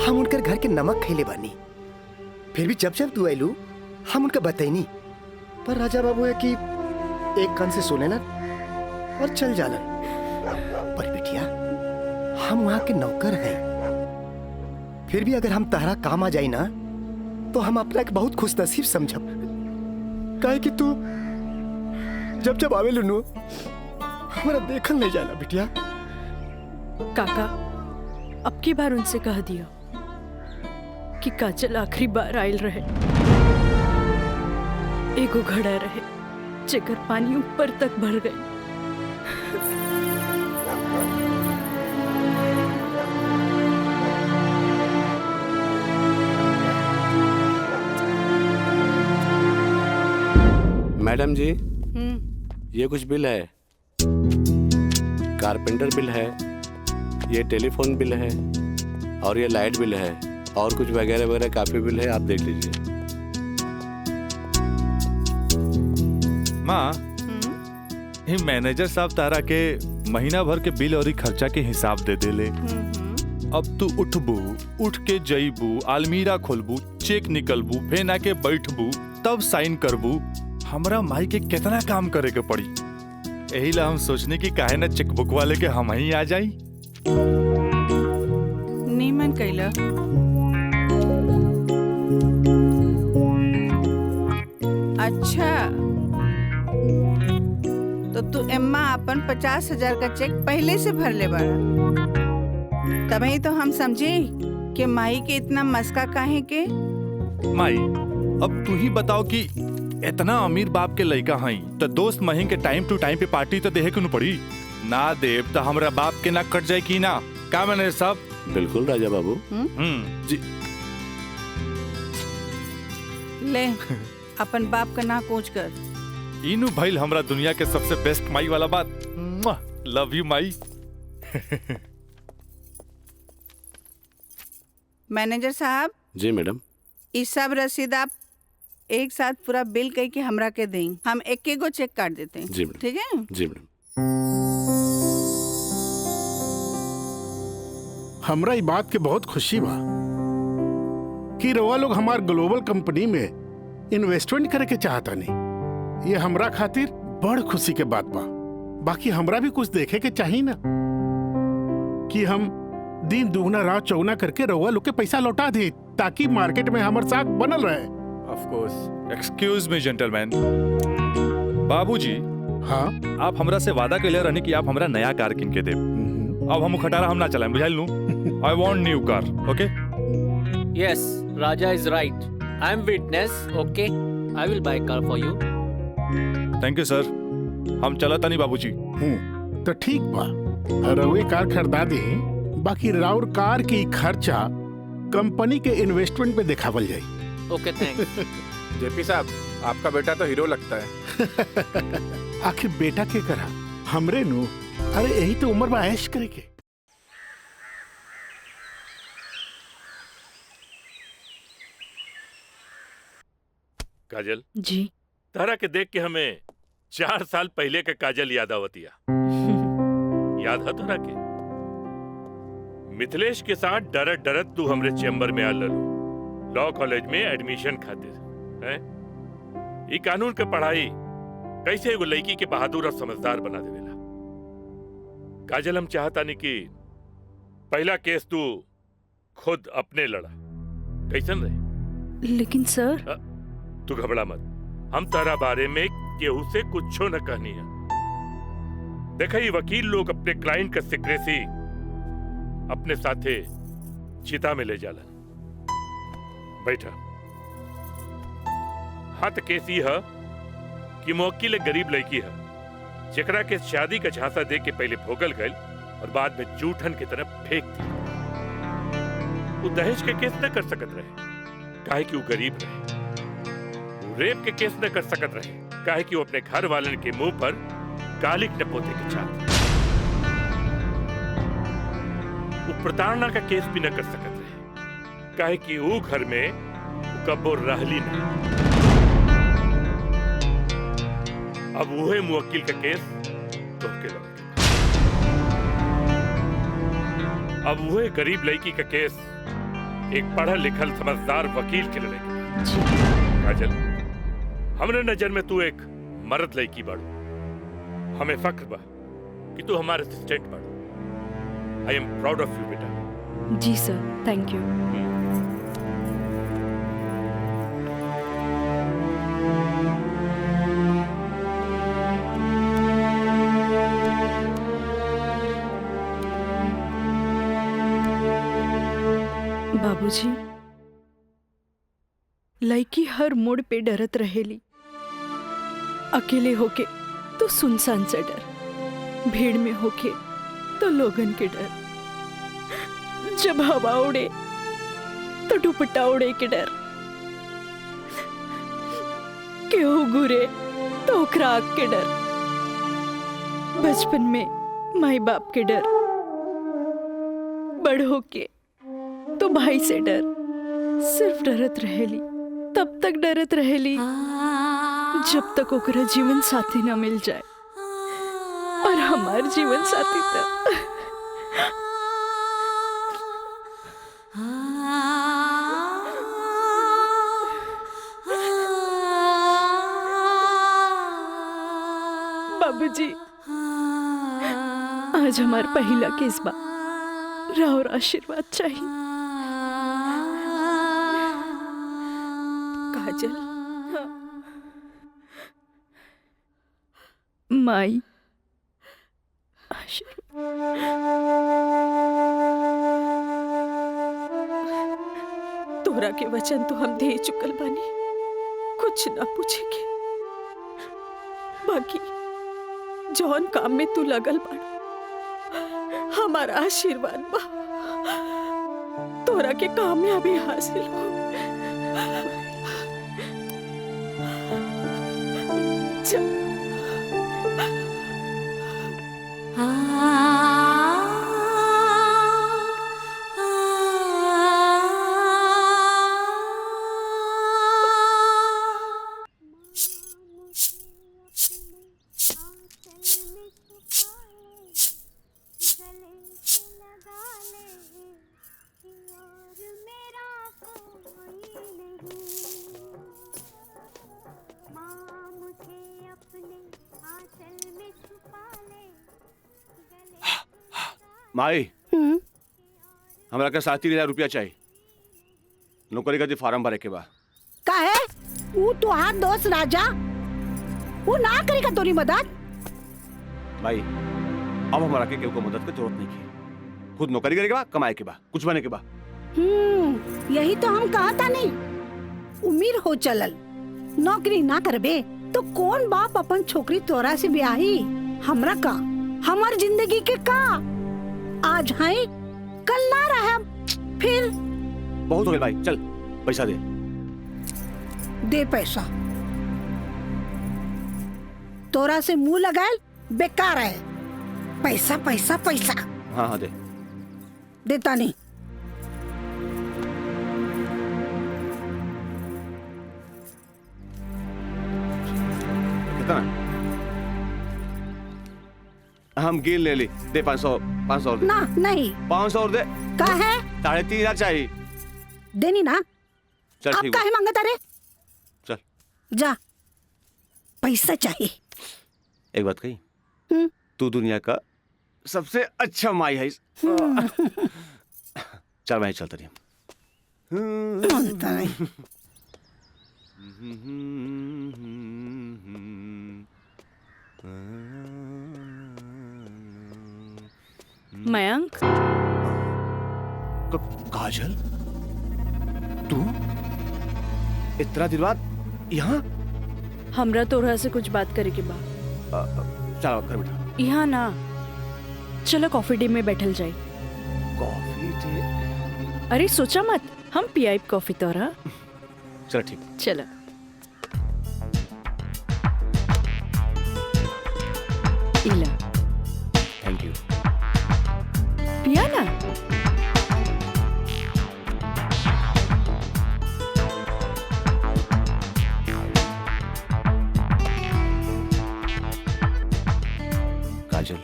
हम उनकर घर के नमक खैले बानी। फिर भी जब जब तू आयलू हम उनका बताइनी, पर राजा बाबू है कि एक कान से सुने ना और चल जालन। पर बिटिया हम वहां के नौकर हैं, फिर भी अगर हम तारा काम आ जाए ना तो हम अपना एक बहुत खुश नसीब समझब। काहे कि तू जब जब आवे लुनू हमारा देखल नहीं जाला बिटिया। काका अब की बार उनसे कह दिया कि काजल आखिरी बार आयल रहे, एगो घड़ा रहे जेकर पानी ऊपर तक भर गई। मैडम जी ये कुछ बिल है, कारपेंटर बिल है, ये टेलीफोन बिल है और ये लाइट बिल है और कुछ वगैरह वगैरह काफी बिल है, आप देख लीजिए। माँ, ये मैनेजर साहब तारा के महीना भर के बिल और खर्चा के हिसाब दे देले। अब तू उठबू, उठ के जईबू, अलमीरा खोलबू, चेक निकलबू, फेन आके बैठबू, तब साइन करबू। हमरा माई के कितना काम करे के पड़ी। यही ला हम सोचने की काहे न चेकबुक वाले के हम ही आ जाई। नीमन कैला। अच्छा, तो तू एम्मा अपन 50,000 का चेक पहले से भर ले बाड़ा। तभी तो हम समझे कि माई के इतना मस्का काहे के। माई, अब तू ही बताओ कि इतना अमीर बाप के लड़का हई तो दोस्त महीन के टाइम टू टाइम पे पार्टी तो देहे क्यों पड़ी। ना देव तो हमरा बाप के ना कट जाए की ना। का मैंने सब बिल्कुल राजा बाबू। जी ले अपन बाप का ना कोच कर। इनु भइल हमरा दुनिया के सबसे बेस्ट माई वाला बात। Love you Mai. मैनेजर साहब। जी मैडम। इस सब रसीद आप एक साथ पूरा बिल कह के हमरा के दें। हम एक एक गो चेक काट देते हैं। जी मैडम। ठीक है। जी मैडम। हमरा ई बात के बहुत खुशी बा कि रउआ लोग हमार ग्लोबल कंपनी में इन्वेस्टमेंट करे के चाहता नहीं। ये हमरा खातिर बड़ खुशी के बात बा। बाकी हमरा भी कुछ देखे के चाहिए ना कि हम दिन दुगना रात चौगुना करके रउआ लोग के पैसा लौटा दे ताकि मार्केट में हमार साख बनल रहे। Of course. Excuse me gentleman. बाबूजी। हाँ। आप हमरा से वादा कैले रहनी कि आप हमरा नया कार किन के देब। अब हम खटारा हम ना चलाएं, बुझाइल नु। I want new car, okay? Yes, Raja is right. I am witness. Okay, I will buy car for you. Thank you sir. हम चलता नहीं बाबूजी। तो ठीक बा, रउए कार खरीदा दे। बाकी राउर कार की खर्चा कंपनी के इन्वेस्टमेंट पे दिखावल जाए। Okay, thanks. जेपी साहब, आपका बेटा तो हीरो लगता है। आखिर बेटा के करा हमरे नु। अरे यही तो उम्र में ऐश करे के। काजल जी। तारा के देख के हमें 4 साल पहले का काजल याद आवतिया। याद है तारा के? मिथिलेश के साथ डरत डरत तू हमरे चेम्बर में आ ललू लॉ कॉलेज में एडमिशन खातिर हैं? ई कानून के पढ़ाई कैसे एगो लड़की के बहादुर और समझदार बना देवेला। काजल, हम चाहता नहीं कि पहला केस तू खुद अपने लड़ा। कैसन रहे? लेकिन सर। तू घबरा मत। हम तारा बारे में केहू से कुछो न कहनी है। देखा, ये वकील लोग अपने क्लाइंट का सीक्रेसी अपने साथे चिता में ले जाला। बैठा। हाँ, तो केस ये है कि मुवक्किल एक गरीब लड़की है जेकरा के शादी का झांसा दे के पहले भोगल गई और बाद में जूठन की तरफ फेंक दी। वो दहेज के केस न कर सकत रहे काहे कि वो गरीब रहे। वो रेप के केस न कर सकत रहे काहे कि वो अपने घर वाले के मुंह पर कालिक न पोते के चाहते। वो प्रताड़ना का केस भी न कर सकत रहे काहे कि वो घर में कब्बो रहली नहीं। अब वही मुवक्किल का केस तो के लगे। अब वही गरीब लड़की का केस एक पढ़ा लिखल समझदार वकील के लड़ेगी। काजल, हमरे नजर में तू एक मर्द लड़की बाड़ू। हमें फक्र बा कि तू हमारे असिस्टेंट बाड़ू। आई एम प्राउड ऑफ यू बेटा। जी सर, थैंक यू। बाबूजी, लड़की हर मोड़ पे डरत रहेली। अकेले होके तो सुनसान से डर, भीड़ में होके तो लोगन के डर, जब हवा उड़े तो दुपट्टा उड़े के डर, केहू घूरे तो ओकरा आग के डर, बचपन में माई बाप के डर, बड़ होके तो भाई से डर, सिर्फ डरत रहेली, तब तक डरत रहेली जब तक ओकरा जीवन साथी ना मिल जाए। और हमार जीवन साथी तो बाबूजी, आज हमार पहला केस बा, राउर आशीर्वाद चाहिए। काजल, माई तोहरा के वचन तो हम दे चुकल बानी, कुछ ना पूछेंगे। बाकी जौन काम में तू लगल बाड़ा, हमारा आशीर्वाद बा तोहरा के कामयाबी हासिल हो। चल। माई, हमरा के 7,000 रुपया चाहिए, नौकरी का फार्म भरे के बा। का है वो तुहार दोस्त राजा, वो ना करेगा तोरी मदद। भाई अब हमारा के केहू को मदद की जरूरत नहीं की, खुद नौकरी करे के बा, कमाए के बा, कुछ बने के बा। यही तो हम कहा था नहीं, उम्र हो चलल, नौकरी ना करबे तो कौन बाप अपन छोकरी तोरा से ब्याही। हमरा का, हमार जिंदगी के का, आज है कल ना रहे, फिर बहुत हो गया भाई, चल पैसा दे। दे पैसा, तोरा से मुंह लगाए बेकार है। पैसा पैसा पैसा। हाँ हाँ दे। देता नहीं। कितना? हम गिन ले ली, दे 500 और दे। ना नहीं, 500 और दे। का है? 3,500 चाहिए। देनी ना। चल अब ठीक काहे मांगता रे? चल जा, पैसा चाहिए। एक बात कही, तू दुनिया का सबसे अच्छा माई है। चल मैं चलता रही। मयंक, काजल, तू इतना दिन बाद यहाँ? हमरा तोरा से कुछ बात करे के बा। चलो घर बैठा। यहाँ ना, चलो कॉफी डे में बैठल जाए। Coffee day? अरे सोचा मत, हम पियाई कॉफी तोरा। चलो ठीक। चलो। इला। Thank you. पिया ना। काजल,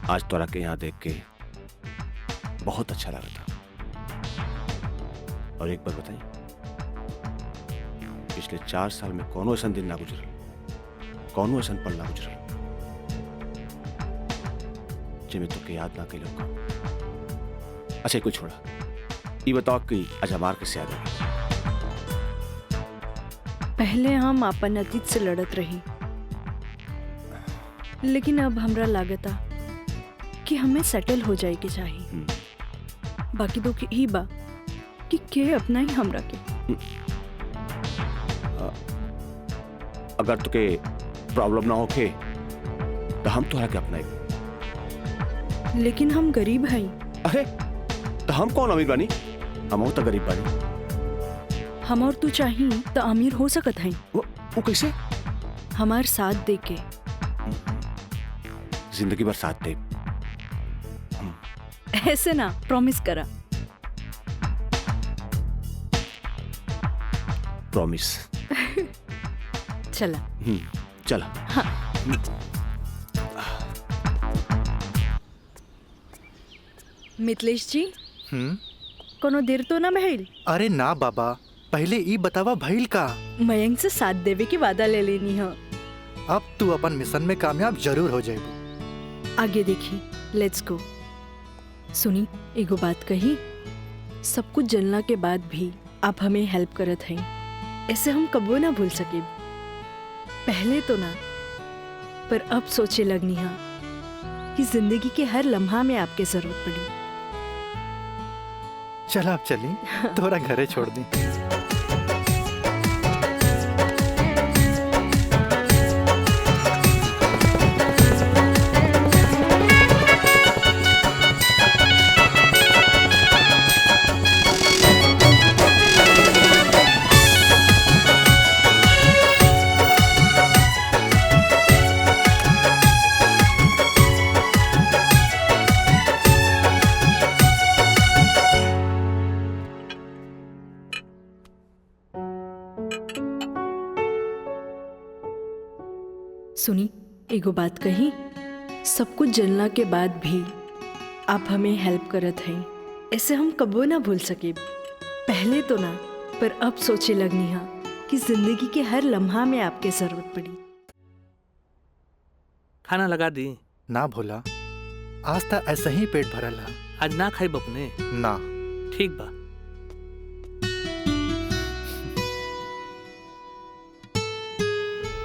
आज तोरा के यहाँ देख के बहुत अच्छा लगा था। और एक बार बताई, पिछले 4 साल में कौनो ऐसा दिन ना गुजरल, कौनो ऐसा पल ना गुजरल जिसमें तुके याद ना कैलो। अच्छा कुछ छोड़ा, ये बताओ कि आज हमार किससे याद है? पहले हम अपन अतीत से लड़त रही, लेकिन अब हमरा लागता कि हमें सेटल हो जाए के चाहिए। बाकी तो ही बा कि के अपना ही हमरा के। अगर तुके प्रॉब्लम ना होके तो हम तोहरा के अपनाए। लेकिन हम गरीब हैं। अरे तो हम कौन अमीर बानी? हम तो गरीब बानी। हम और तू चाहिए तो अमीर हो सकत हैं। वो कैसे? हमार साथ दे के। जिंदगी भर साथ दे, ऐसे ना, प्रॉमिस करा। प्रॉमिस। चला। चला। हाँ। मिथिलेश जी, कोनो देर तो ना भइल? अरे ना बाबा, पहले ई बतावा भइल का। मयंक से साथ देवे की वादा ले लेनी है। अब तू अपन मिशन में कामयाब जरूर हो जाएगी। आगे देखी, लेट्स गो। सुनी, एगो बात कही, सब कुछ जानला के बाद भी आप हमें हेल्प करत हैं, ऐसे हम कबो ना भूल सके। पहले तो ना, पर अब सोचे लगनी है कि जिंदगी के हर लम्हा में आपके जरूरत पड़ी। चल आप चली, तोरा घरे छोड़ दी। सुनी, एगो बात कही, सब कुछ जानला के बाद भी आप हमें हेल्प करत हैं, ऐसे हम कबो ना भूल सके। पहले तो ना, पर अब सोचे लगनी है कि जिंदगी के हर लम्हा में आपके जरूरत पड़ी। खाना लगा दी? ना भोला, आज तक ऐसा ही पेट भरल है। आज ना खाई बपने? ना। ठीक बा।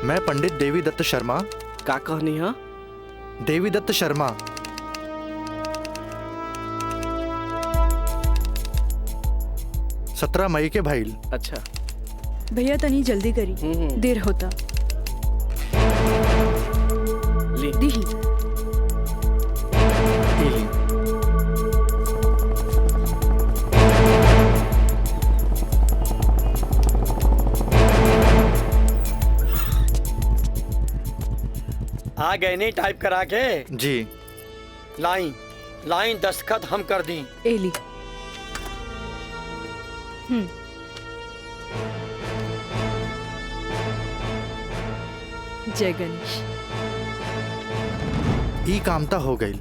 मैं पंडित देवी दत्त शर्मा। का कहनी है? देवी दत्त शर्मा। सत्रह मई के भाईल। अच्छा भैया तनी जल्दी करी, देर होता। दी। आ गए नहीं टाइप करा के? जी। लाइन दस्तखत हम कर दी। एली। जय गणेश। ई कामता हो गई।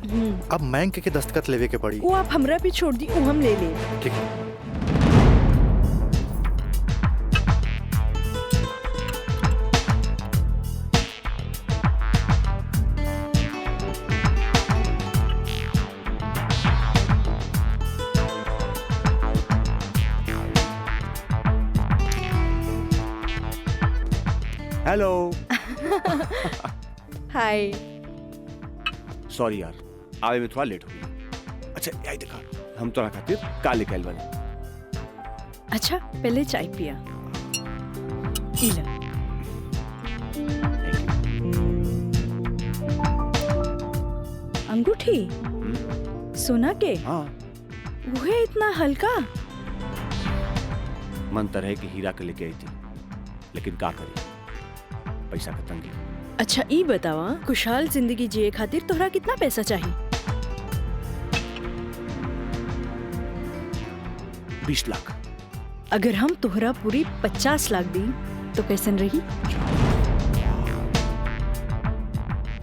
अब बैंक के दस्तखत लेवे के पड़ी। वो आप हमरा पे छोड़ दी, वो हम ले ले। ठीक है। हेलो। हाय। सॉरी यार, आवे में थोड़ा लेट हो गया। अच्छा यही देखा, हम तोरा खातिर काले कैल बने। अच्छा पहले चाय पिया। इला। अंगूठी सोना के? हाँ। वो है इतना हल्का? मन तरह की हीरा के लेके आई थी, लेकिन का करी, पैसा का तंगी। अच्छा ई बतावा, खुशहाल जिंदगी जिए खातिर तोहरा कितना पैसा चाहिए? 20 लाख। अगर हम तोहरा पूरी 50 लाख दी तो कैसन रही?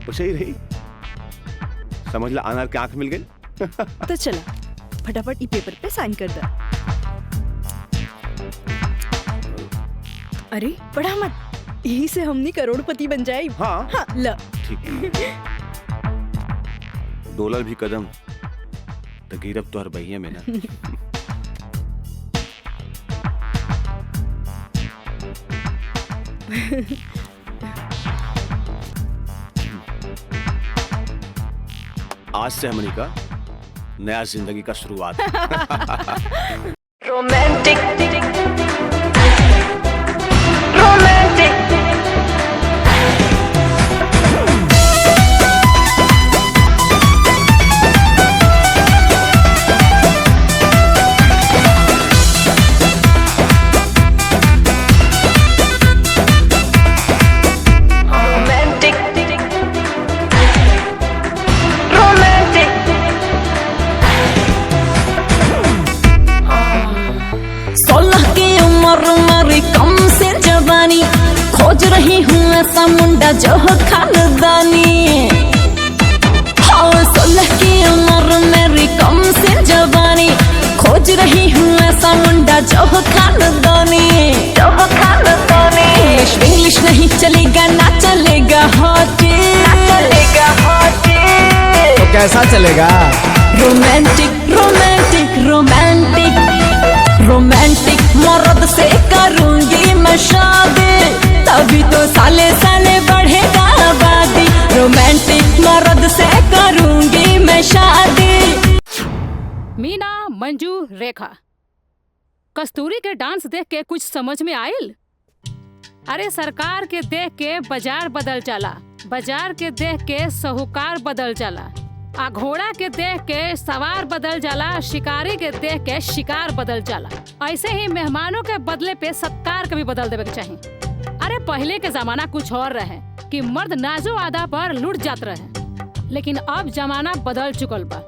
वैसे ही रही। समझ ला, अनार की आंख मिल गई। तो चला फटाफट ई पेपर पे साइन कर दे। अरे पढ़ा मत, यही से हमनी करोड़पति बन जाए। हाँ, हाँ ल। ठीक है। डॉलर भी कदम तो गिरब तो हर बहिया में ना। आज से हमनी का नया जिंदगी का शुरुआत। रोमांटिक रही हूँ ऐसा मुंडा जो हो खानदानी। हाँ 16 की उम्र मेरी कम से जवानी, खोज रही हूँ ऐसा मुंडा जो हो खानदानी। इंग्लिश नहीं चलेगा ना चलेगा हॉटी, तो कैसा चलेगा? रोमांटिक रोमांटिक रोमांटिक रोमांटिक मर्द से करूंगी मैं शादी, तभी तो साले साले बढ़ेगा आबादी। रोमांटिक मर्द से करूंगी मैं शादी। मीना, मंजू, रेखा, कस्तूरी के डांस देख के कुछ समझ में आयल? अरे सरकार के देख के बाजार बदल जाला, बाजार के देख के साहूकार बदल जाला, आ घोड़ा के देख के सवार बदल जाला, शिकारी के देख के शिकार बदल जाला। ऐसे ही मेहमानों के बदले पे सत्कार कभी बदल देवे के चाहिए। अरे पहले के जमाना कुछ और रहे कि मर्द नाजो आदा पर लुट जात रहे, लेकिन अब जमाना बदल चुकल बा।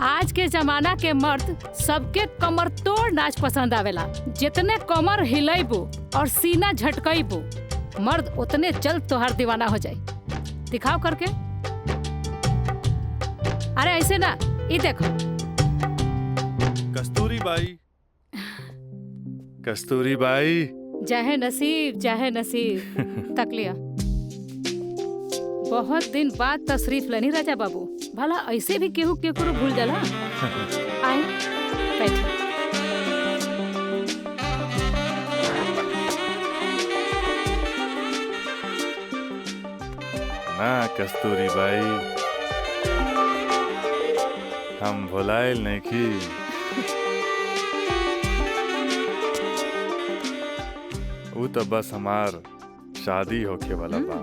आज के जमाना के मर्द सबके कमर तोड़ नाच पसंद आवेला। जितने कमर हिलेबू और सीना झटकईबू, मर्द उतने जल्द तोहर दीवाना हो जाए। दिखाओ करके। अरे ऐसे ना, ये देखो। कस्तूरी बाई, कस्तूरी बाई। चाहे नसीब चाहे नसीब तक लिया। बहुत दिन बाद तशरीफ लेनी राजा बाबू। भला ऐसे भी केहू केकरो भूल जाला। आए बैठ। ना कस्तूरी बाई, हम भुलाइल नहीं की। वो तो बस हमार शादी होके वाला बा,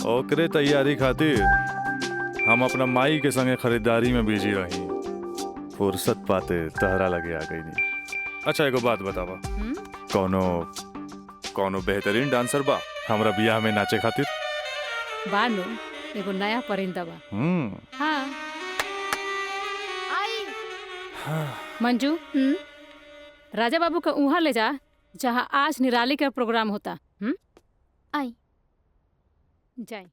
ओकरे तैयारी खातिर हम अपना माई के संगे खरीदारी में बिजी रही। फुर्सत पाते तहरा लगे आ गई नहीं। अच्छा एगो बात बतावा, कौनो बेहतरीन डांसर बा हमरा बियाह में नाचे खातिर? बानो एगो नया परिंदा बा। हाँ। मंजू, राजा बाबू का उहाँ ले जा जहाँ आज निराली का प्रोग्राम होता। आई जाए।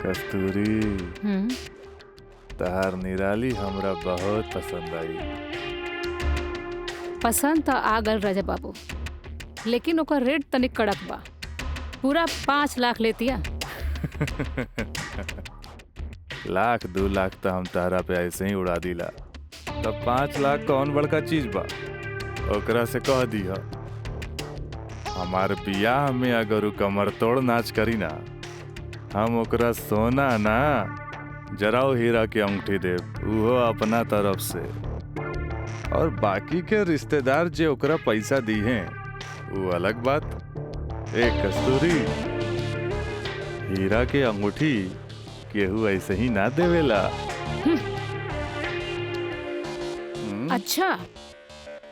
कस्तूरी, तहार निराली हमरा बहुत पसंद आई। पसंद तो आ गल राजा बाबू, लेकिन ओकर रेट तनिक कड़क बा। पूरा 5 लाख लेतिया। लाख 2 लाख तो हम तहरा पे ऐसे ही उड़ा दिला, तब 5 लाख कौन बड़का चीज बा? ओकरा से कह दिया हमारे बियाह में अगर उ कमर तोड़ नाच करी ना, हम ओकरा सोना ना जराओ हीरा के अंगूठी देव, उहो अपना तरफ से। और बाकी के रिश्तेदार जे ओकरा पैसा दी हैं वो अलग बात। एक कस्तूरी, हीरा के अंगूठी केहू ऐसे ही ना देवेला। अच्छा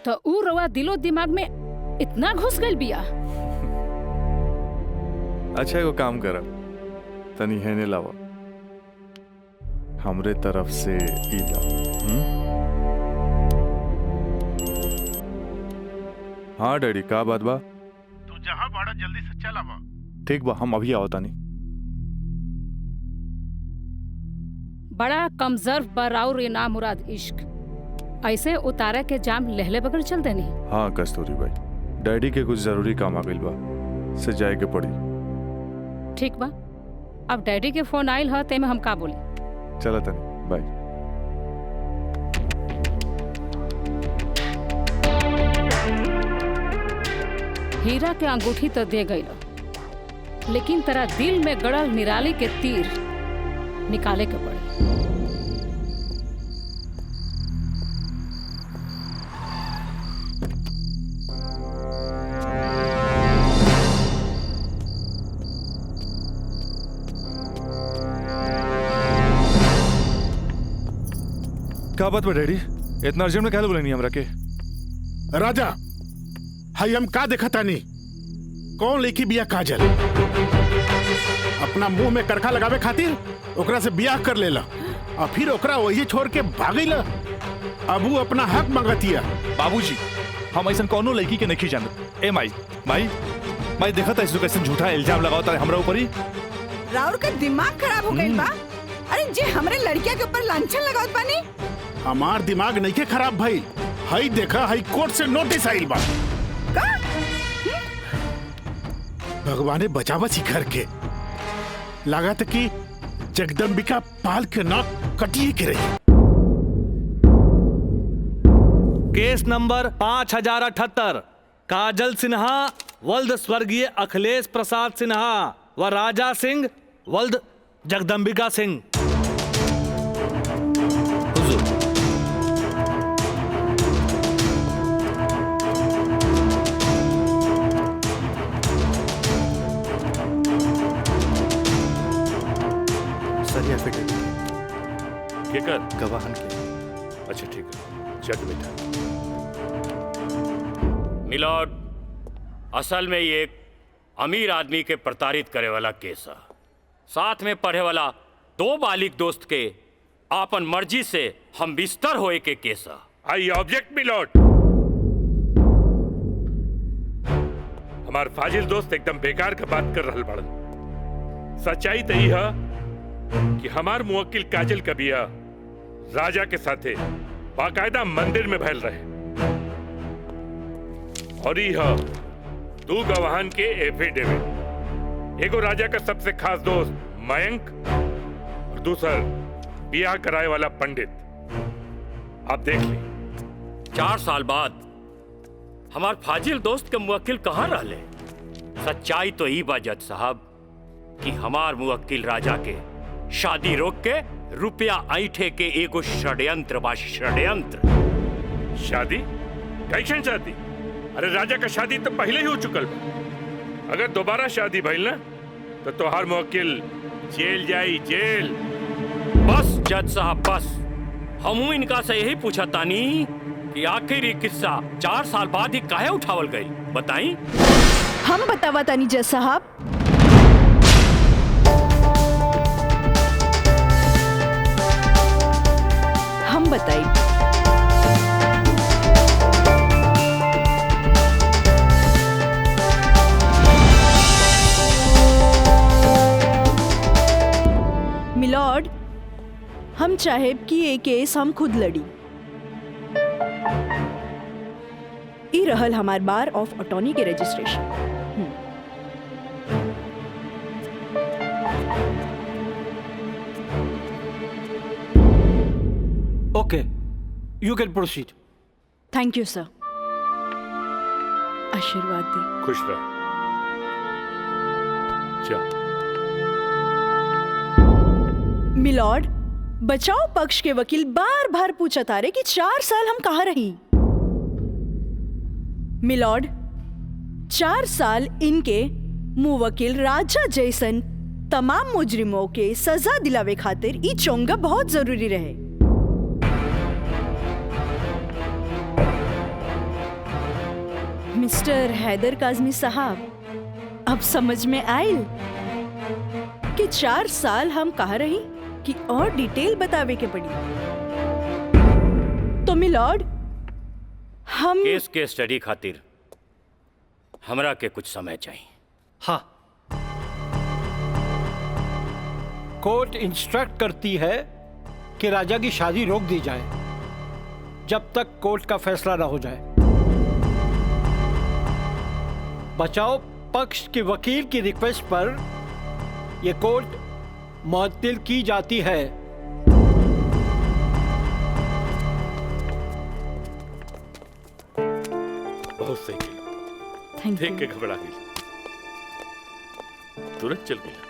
तो ऊ रवा दिलो दिमाग में इतना घुस गइल बिया। अच्छा एगो काम कर, तनी हेने लावा, हमरे तरफ से ई ला। हाँ डैडी, का बात बा? तू जहाँ बाड़ा जल्दी से चल आवा। ठीक बा, हम अभी आवता नहीं। बड़ा कमजोर बराउर ये ना मुराद इश्क, ऐसे उतारे के जाम लहले बगैर चल देनी। हाँ कस्तूरी भाई, डैडी के कुछ जरूरी काम आ गइल बा, से जाए के पड़ी। ठीक बा, अब डैडी के फोन आइल ह ते में हम का बोली। चला तनी, बाय। हीरा के अंगूठी तो दे गई, लेकिन तेरा दिल में गड़ल निराली के तीर निकाले के पड़े। क्या बात बा डैडी, इतना अर्जेंट में क्या बोले नहीं हमरा के? राजा, हाई हम का देखा तानी? कौन लेखी बिया काजल? अपना मुंह में करखा लगावे खातिर ओकरा से बियाह कर लेला और फिर ओकरा वही छोड़ के भागीला। अब वो अपना हक मांगतिया। बाबूजी हम ऐसा कोनो लड़की के नहीं जानत। ए माई माई माई देखा था इसको कैसे झूठा इल्जाम लगावता है हमरा ऊपर ही। राउर का दिमाग खराब हो गई बा। अरे जे हमरे लड़किया के ऊपर लांछन लगावत बानी। हमार दिमाग नहीं के खराब भाई। हाई देखा हाई कोर्ट से नोटिस आइल बा। भगवाने बचावा शिखर के लागत कि जगदम्बिका पाल के नाक कटिए के रही। केस नंबर 5078 काजल सिन्हा वल्द स्वर्गीय अखिलेश प्रसाद सिन्हा व राजा सिंह वल्द जगदम्बिका सिंह। सर एफिडेविट के कर गवाहन के। अच्छा ठीक है, चल बेटा। मिलॉर्ड, असल में ये एक अमीर आदमी के प्रताड़ित करे वाला केस है। साथ में पढ़े वाला 2 बालिग दोस्त के आपन मर्जी से हम बिस्तर होए के केस है। I object milord. हमार फाजिल दोस्त एकदम बेकार का बात कर रहा बड़न। सच्चाई तो यही है कि हमार मुवक्किल काजल का बिया राजा के साथे बाकायदा मंदिर में भैल रहे और यह 2 गवाहन के एफिडेविट। एगो राजा का सबसे खास दोस्त मयंक और दूसर बियाह कराए वाला पंडित। आप देख लें। 4 साल बाद हमार फाजिल दोस्त के मुवक्किल कहाँ रहले? सच्चाई तो ई बा जज साहब कि हमार मुवक्किल राजा के शादी रोक के रुपया ऐठे के एगो षड्यंत्र बा। षड्यंत्र। शादी? कैसन शादी? अरे राजा का शादी तो पहले ही हो चुकल बा। अगर दोबारा शादी भइल ना तो तोहार मुवक्किल जेल जाई, जेल। बस जज साहब बस। हमू इनका से यही पूछा तानी कि आखिर ये किस्सा 4 साल बाद ही काहे उठावल गई, बताई? हम बतावा तानी जज साहब। हम बताई। मिलॉर्ड, हम चाहे कि ये केस हम खुद लड़ी। ई रहल हमार बार ऑफ अटॉर्नी के registration. Okay, you can proceed. Thank you sir. आशीर्वाद दी। खुश रह। चल। मिलॉर्ड, बचाव पक्ष के वकील बार बार पूछा था रे कि 4 साल हम कहाँ रही। मिलॉर्ड, 4 साल इनके मुवक्किल राजा जैसन तमाम मुजरिमों के सजा दिलावे खातिर ई चोंगा बहुत जरूरी रहे। मिस्टर हैदर काज़मी साहब, अब समझ में आयल कि 4 साल हम कहाँ रही कि और डिटेल बतावे के पड़ी। तो मिलॉर्ड, हम केस के स्टडी खातिर हमरा के कुछ समय चाहिए। हाँ, कोर्ट इंस्ट्रक्ट करती है कि राजा की शादी रोक दी जाए जब तक कोर्ट का फैसला ना हो जाए। बचाव पक्ष के वकील की रिक्वेस्ट पर यह कोर्ट मुअत्तिल की जाती है। बहुत सही किया। देख के घबरा गई, तुरंत चल गया।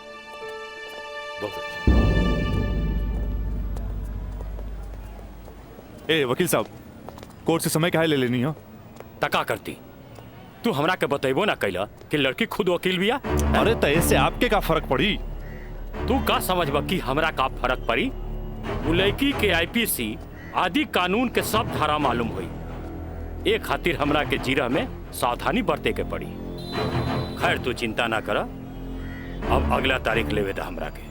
बहुत अच्छा। ए वकील साहब, कोर्ट से समय काहे ले लेनी हो? तका करती तू हमरा के बतेबो ना कैला कि लड़की खुद वकील बिया। अरे तय से आपके का फर्क पड़ी? तू का समझबा कि हमरा का फर्क पड़ी? वो लड़की के आईपीसी आदि कानून के सब धारा मालूम हुई। एक खातिर हमरा के जीरा में सावधानी बरते के पड़ी। खैर तू चिंता ना कर, अब अगला तारीख लेवे था हमरा के।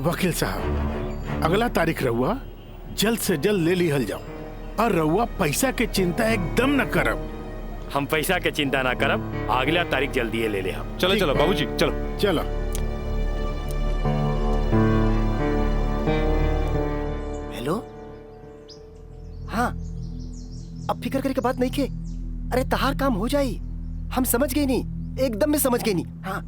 वकील साहब, अगला तारीख रहुआ जल्द से जल्द ले लिहल जाओ, और रहुआ पैसा के चिंता एकदम न करब। हम पैसा के चिंता ना करब, अगला तारीख जल्दी ले ले हम। चलो चलो बाबूजी, चलो चलो। हेलो, हाँ, अब फिक्र करे के बात नहीं के। अरे तहार काम हो जाई, हम समझ गए नहीं, एकदम में समझ गए नहीं। हाँ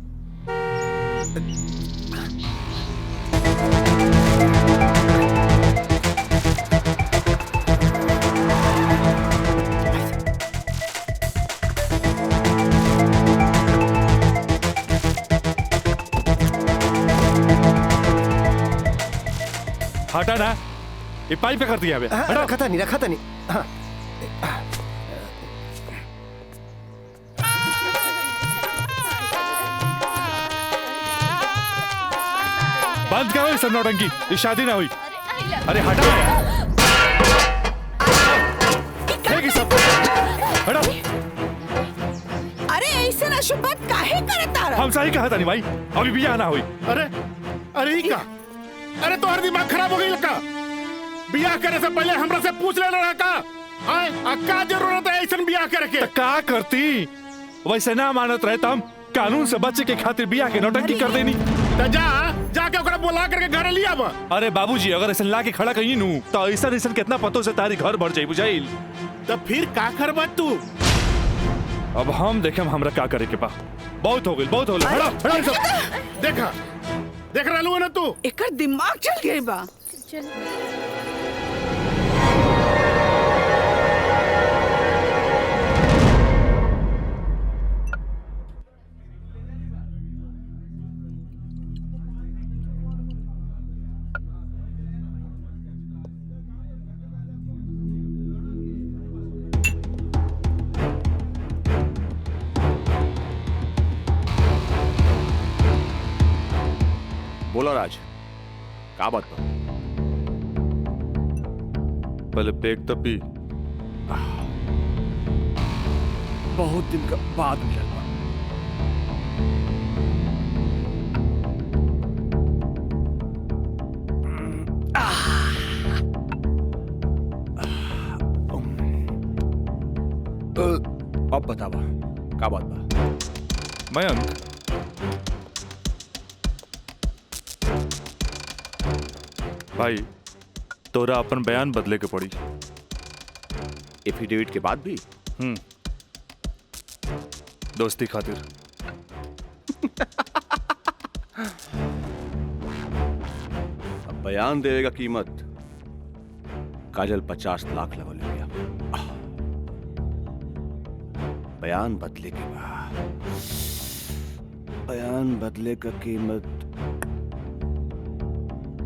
हटा ना, ये पाइप पे कर दिया अबे। रखा था नहीं। हाँ बंद करो ये सब नौटंकी, ये शादी ना हुई। अरे हटा फेंक सब, हटा। अरे ऐसे ना शुभ बात काहे करता रहा? हम सही कहा था नहीं भाई, अभी भी यहाँ ना हुई। अरे का, अरे तो हर दिमाग खराब हो गई का? बियाह करे से पहले हमरा से पूछ लेना रहा का? का जरूरत है ऐसा बियाह करे के? का करती, वैसे ना मानत रहे हम कानून से बचे के खातिर बियाह के नौटंकी कर देनी। जाके ओकरा बुला करके घर लिया बा। अरे बाबूजी, अगर ऐसा ला के खड़ा कहीं नू तो ऐसा कितना पतो से तारी घर भर जाई बुझाइल। तो फिर का करबा तू? अब हम देखे हमरा का करे के बा। बहुत हो गई, बहुत हो गई। हटा हटा सब। देखा देख रहा लू ना तू, एकर दिमाग चल गई बा। बोला राज, क्या बात बा? पहले पेक तब भी बहुत दिन का बाद मिलल बा। अब बतावा क्या बात बा? मयंक, भाई तोरा अपन बयान बदले के पड़ी। एफिडेविट के बाद भी? दोस्ती खातिर। अब बयान देवे का कीमत काजल 50 लाख लगल गया। बयान बदले के बाद बयान बदले का कीमत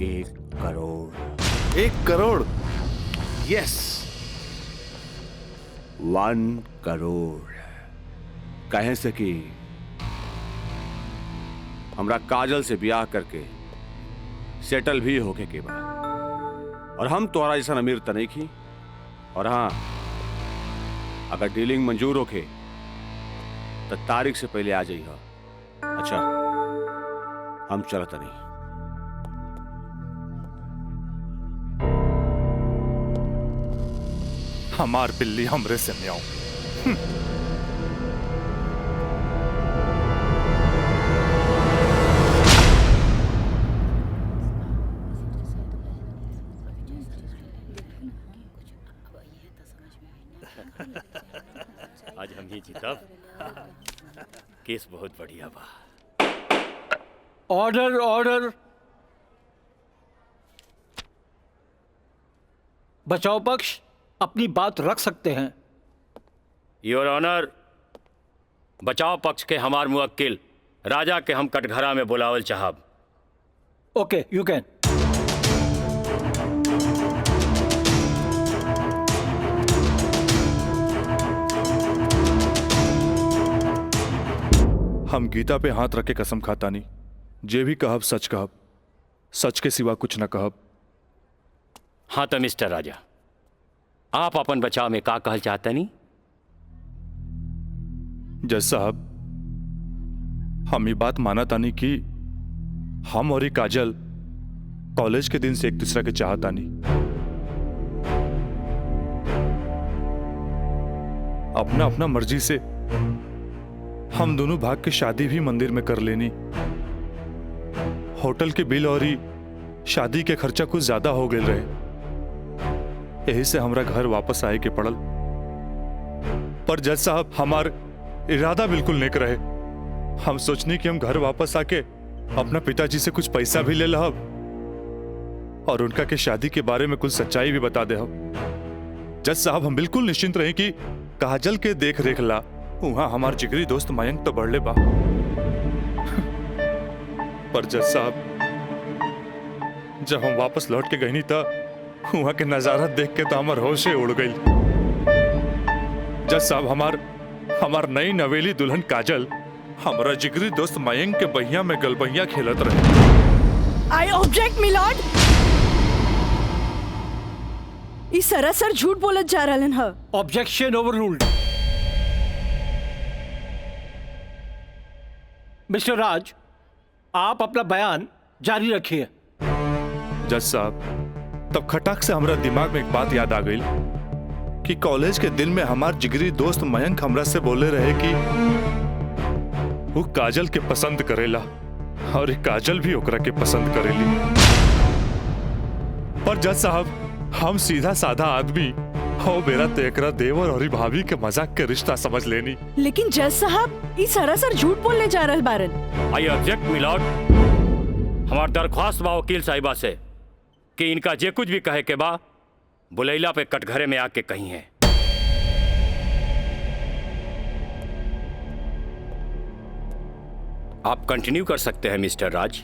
1 करोड़। 1 करोड़? यस, 1 करोड़। कहे से कि हमरा काजल से ब्याह करके सेटल भी होके के बाद, और हम तोरा जैसा अमीर त नहीं की। और हाँ, अगर डीलिंग मंजूर होके तो तारीख से पहले आ जाइए। अच्छा, हम चलत नहीं। हमार बिल्ली हमरे से म्याऊं। आज हम ही जीतब। केस बहुत बढ़िया बा। Order order. बचाव पक्ष अपनी बात रख सकते हैं। योर ऑनर, बचाव पक्ष के हमार मुवक्किल राजा के हम कटघरा में बुलावल चाहब। ओके, यू कैन। हम गीता पे हाथ रख के कसम खाता नहीं, जे भी कहब सच कहब, सच के सिवा कुछ न कहब। हाँ तो मिस्टर राजा, आप अपन बचाव में का कहल चाहते नहीं? जज साहब, हम ये बात माना तानी कि हम और काजल कॉलेज के दिन से एक दूसरे के चाहता नहीं। अपना अपना मर्जी से हम दोनों भाग के शादी भी मंदिर में कर लेनी। होटल के बिल और शादी के खर्चा कुछ ज्यादा हो गए रहे, यही से हमरा घर वापस आए के पड़ल। पर जज साहब हमार इरादा बिल्कुल नेक रहे। हम सोचनी कि हम घर वापस आके अपना पिताजी से कुछ पैसा भी ले लहब और उनका के शादी के बारे में कुछ सच्चाई भी बता दे। जज साहब हम बिल्कुल निश्चिंत रहे कि काजल के देख रेख ला वहां हमार जिगरी दोस्त मयंक तो बढ़ले बा। पर जज साहब जब हम वापस लौट के गई था वहां के नजारा देख के तो हमार होशे उड़ गई। जज साहब हमार नई नवेली दुल्हन काजल हमारा जिगरी दोस्त मयंक के बहिया में गलबहिया खेलत रहे। I object milord. ई सरासर झूठ बोलत जा रहलन ह। Objection overruled. मिस्टर राज, आप अपना बयान जारी रखिए। जज साहब तब खटाक से हमरा दिमाग में एक बात याद आ गई कि कॉलेज के दिन में हमार जिगरी दोस्त मयंक हमरा से बोले रहे कि वो काजल के पसंद करेला और काजल भी ओकरा के पसंद करेली। पर जज साहब हम सीधा साधा आदमी हो मेरा तो एकरा देवर और भाभी के मजाक के रिश्ता समझ लेनी। लेकिन जज साहब ई सरासर झूठ बोलने जा रहल बारन। I object milord. हमार दरख्वास्त बा वकील साहिबा से कि इनका जे कुछ भी कहे के बा बुलैला पे कटघरे में आके कही है। आप कंटिन्यू कर सकते हैं मिस्टर राज।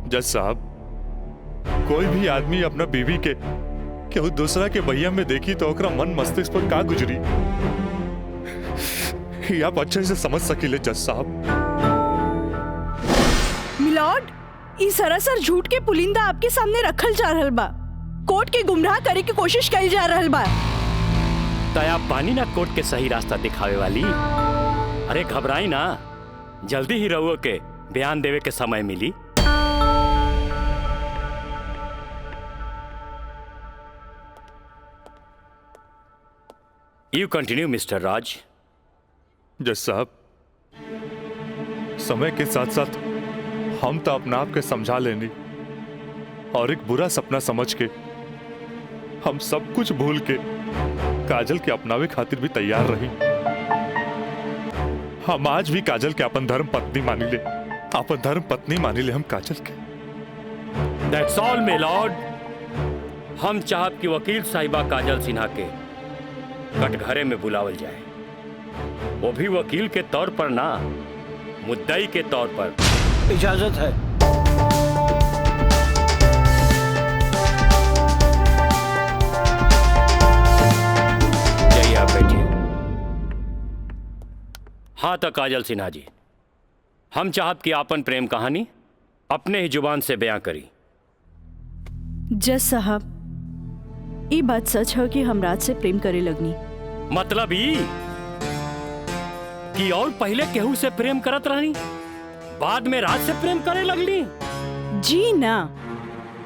जज साहब कोई भी आदमी अपना बीवी के केहू दूसरा के बहिया में देखी तो ओकरा मन मस्तिष्क पर का गुजरी ये आप अच्छे से समझ सकीले जज साहब। मिलॉर्ड ई सरासर झूठ के पुलिंदा आपके सामने रखल जा रहल बा। कोर्ट के गुमराह करे की कोशिश करी जा रहल बा। तया पानी ना कोर्ट के सही रास्ता दिखावे वाली। अरे घबराई ना, जल्दी ही रहुओ के बयान देवे के समय मिली। यू कंटिन्यू मिस्टर राज। जज साहब समय के साथ साथ हम तो अपना आप के समझा लेनी और एक बुरा सपना समझ के हम सब कुछ भूल के काजल के अपनावे खातिर भी तैयार रही। हम आज भी काजल के अपन धर्म पत्नी मानी ले, अपन धर्म पत्नी मानी ले हम काजल के। That's all, my lord। हम चाहत कि वकील साहिबा काजल सिन्हा के कटघरे में बुलावल जाए, वो भी वकील के तौर पर ना, मुद्दई के तौर पर। इजाजत है। जाइए आप बैठिए। हाँ तो काजल सिन्हा जी, हम चाहत कि आपन प्रेम कहानी अपने ही जुबान से बयां करी। जज साहब ये बात सच है कि हम राज से प्रेम करे लगनी। मतलब ई कि और पहले केहू से प्रेम करत रहनी, बाद में राज से प्रेम करे लगली? जी ना,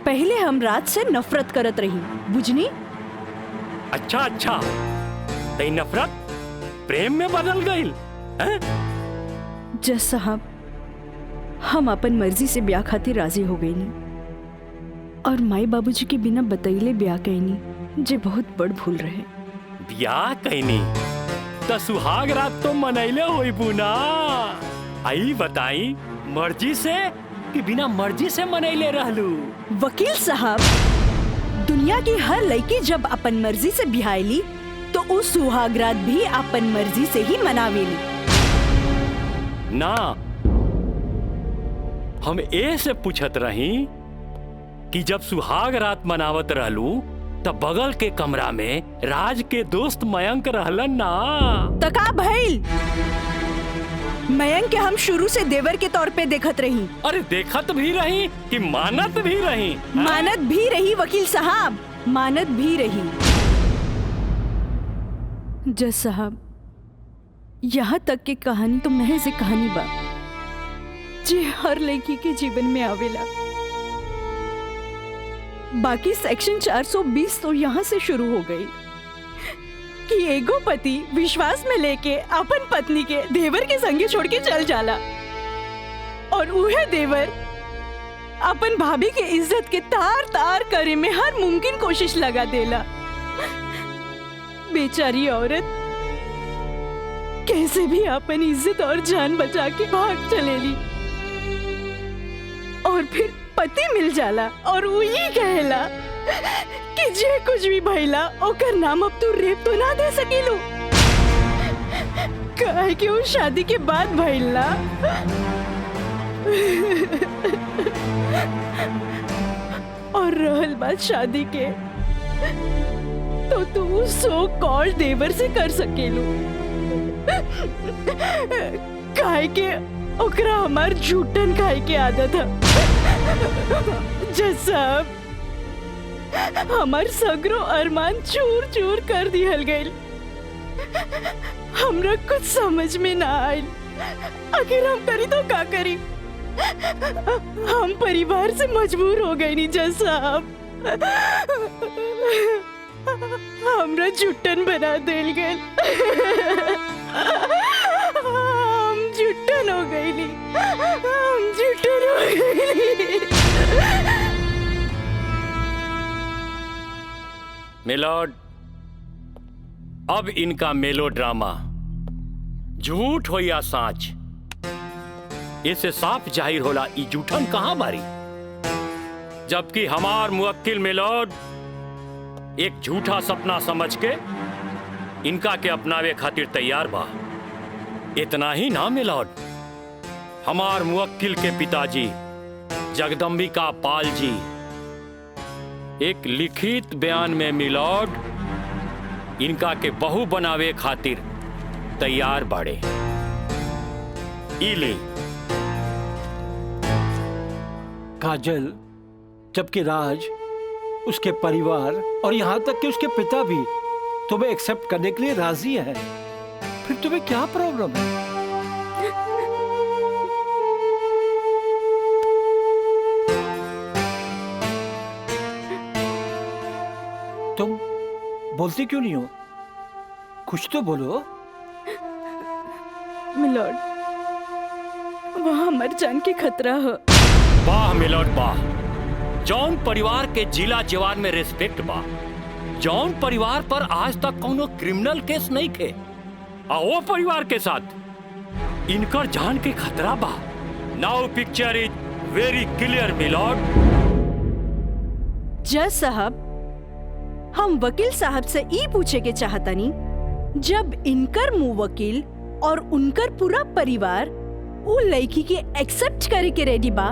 पहले हम राज से नफरत करत रही, बुझनी? अच्छा अच्छा, तो नफरत प्रेम में बदल गई? जज साहब हम अपन मर्जी से ब्याह खातिर राजी हो गई नी और माई बाबूजी के बिना बतैले ब्याह कहनी जे बहुत बड़ भूल रहे। ब्याह कहनी तो सुहाग रात तो मनैले होई बुना। आई बताई मर्जी से कि बिना मर्जी से मनैले रहलू? वकील साहब दुनिया की हर लड़की जब अपन मर्जी से ब्याहली तो उस सुहाग रात भी अपन मर्जी से ही मनावेली ना। हम ए से पूछत रही कि जब सुहाग रात मनावत रहलू तब बगल के कमरा में राज के दोस्त मयंक रहलन ना। तका भइल मयंक के हम शुरू से देवर के तौर पे देखत रही। अरे देखत भी रही कि मानत भी रही? मानत भी रही वकील साहब, मानत भी रही। जज साहब यहाँ तक की कहानी तो महज एक कहानी बा, जे हर लड़की के जीवन में आवेला। बाकी सेक्शन 420 तो यहाँ से शुरू हो गई कि एगो पति विश्वास में लेके अपन पत्नी के देवर के संगे छोड़ के चल जाला और उहे देवर अपन भाभी के इज्जत के तार तार करे में हर मुमकिन कोशिश लगा देला। बेचारी औरत कैसे भी अपन इज्जत और जान बचा के भाग चलेली और फिर पति मिल जाला और वही कहला कि जे कुछ भी भइला ओकर नाम अब तू रेप तो ना दे सकेलू, काहे कि वो शादी के बाद भइला। और रहल बात शादी के, तो तू सो कॉल देवर से कर सकेलू, काहे के ओकरा हमार झूठन खाए के आदत है। जैसा हमार सगरो अरमान चूर चूर कर दिहल गइल। हमरा कुछ समझ में ना आयल, आखिर हम करी तो का करी। हम परिवार से मजबूर हो गए नी जैसा हमरा झुट्टन बना देल गए। हम झुट्टन हो गई नी, हम झुट्टन हो गई। मिलॉर्ड, अब इनका मेलोड्रामा झूठ हो या साच, इससे साफ जाहिर होला ई झूठन कहां बारी। जबकि हमार मुवक्किल मिलॉर्ड एक झूठा सपना समझ के इनका के अपनावे खातिर तैयार बा। इतना ही ना मिलॉर्ड, हमार मुवक्किल के पिताजी जगदम्बिका पाल जी एक लिखित बयान में मिलॉर्ड इनका के बहू बनावे खातिर तैयार बाड़े। इले काजल, जबकि राज, उसके परिवार और यहाँ तक कि उसके पिता भी तुम्हें एक्सेप्ट करने के लिए राजी है, फिर तुम्हें क्या प्रॉब्लम है? तुम बोलती क्यों नहीं हो? कुछ तो बोलो। मिलॉर्ड, वहाँ मर जान के खतरा है। वाह मिलॉर्ड वाह, जौन परिवार के जिला जवान में रिस्पेक्ट बा, जौन परिवार पर आज तक कोनो क्रिमिनल केस नहीं थे, और वो परिवार के साथ इनकर जान के खतरा बा। Now picture is very clear milord. जज साहब, हम वकील साहब से ई पूछे के चाहतानी, जब इनकर मुवक्किल और उनकर पूरा परिवार वो लड़की के एक्सेप्ट करे के रेडी बा,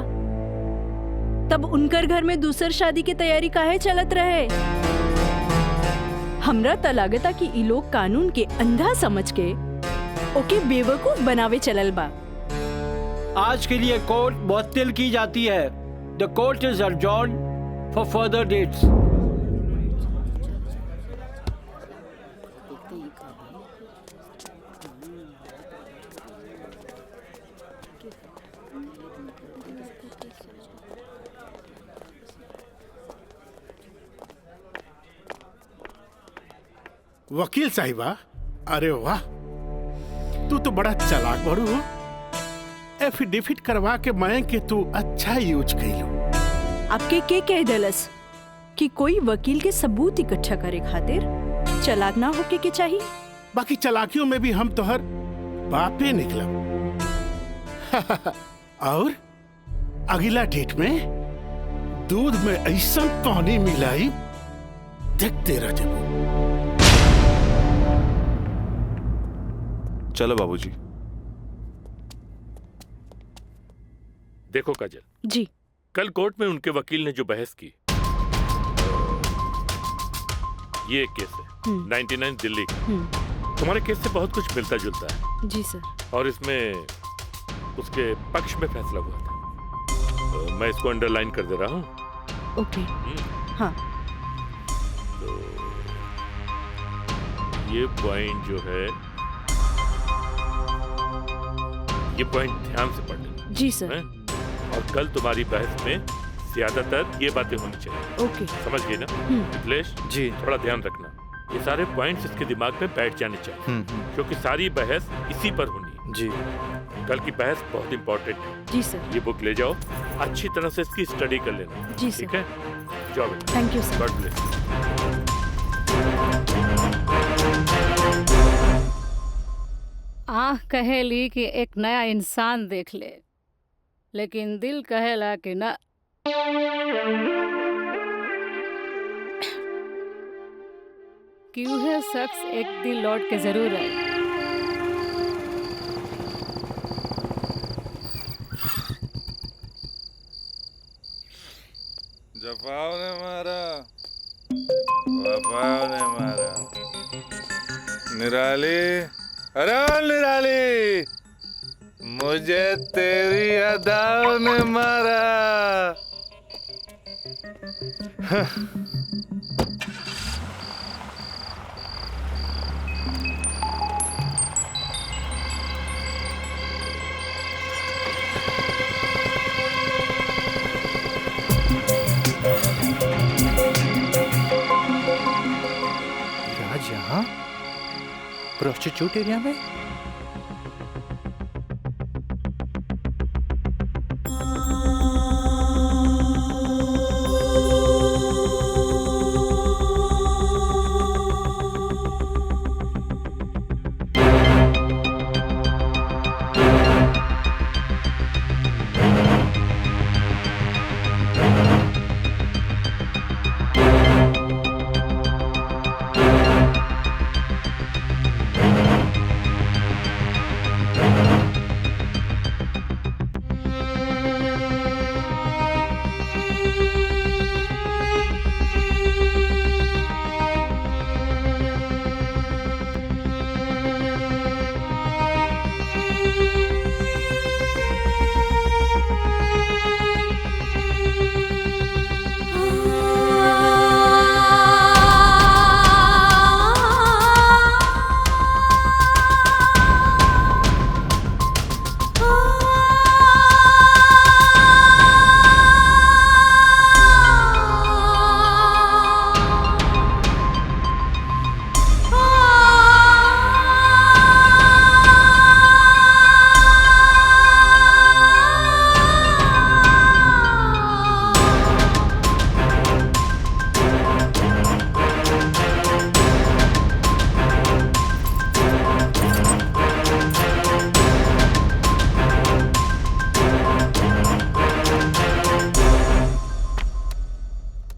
तब उनकर घर में दूसर शादी की तैयारी काहे चलत रहे? हमरा त लागता कि ई लोग कानून के अंधा समझ के ओके बेवकूफ बनावे चलल बा। आज के लिए कोर्ट मुअत्तल की जाती है। The court is adjourned for further dates. वकील साहिबा, अरे वाह, तू तो बड़ा चालाक बड़ू हो। एफिडेविट करवा के मैं कि तू अच्छा यूज कैलू। आपके के कह दलस कि कोई वकील के सबूत इकट्ठा करे खातिर चालाक ना होके के चाहिए? बाकी चालाकियों में भी हम तोहर बापे निकला। और अगला डेट में दूध में ऐसा पानी मिलाई, देखते रह जाओ। चलो बाबूजी। देखो काजल जी, कल कोर्ट में उनके वकील ने जो बहस की, ये एक केस है 99 दिल्ली का। तुम्हारे केस से बहुत कुछ मिलता जुलता है। जी सर। और इसमें उसके पक्ष में फैसला हुआ था। मैं इसको अंडरलाइन कर दे रहा हूँ। ओके। हाँ। तो ये पॉइंट जो है, ये पॉइंट ध्यान से पढ़ लेना। जी सर। हैं? और कल तुम्हारी बहस में ज्यादातर ये बातें होनी चाहिए। ओके। समझ गई ना मिथिलेश? जी। थोड़ा ध्यान रखना, ये सारे पॉइंट्स इसके दिमाग में बैठ जाने चाहिए, क्योंकि सारी बहस इसी पर होनी है। जी। कल की बहस बहुत इंपॉर्टेंट है। जी सर। ये बुक ले जाओ, अच्छी तरह से इसकी स्टडी कर लेना। जी सर। ठीक है, जाओ बेटा। Thank you sir. God bless. आँख कहेली कि एक नया इंसान देख ले, लेकिन दिल कहेला कि ना। कि वह शख्स एक दिन लौट के जरूर आए। जफाव ने मारा, वफाव ने मारा। निराली, अरे ओ निराली, मुझे तेरी अदाओं ने मारा। राज यहाँ प्रोस्टिट्यूट एरिया में?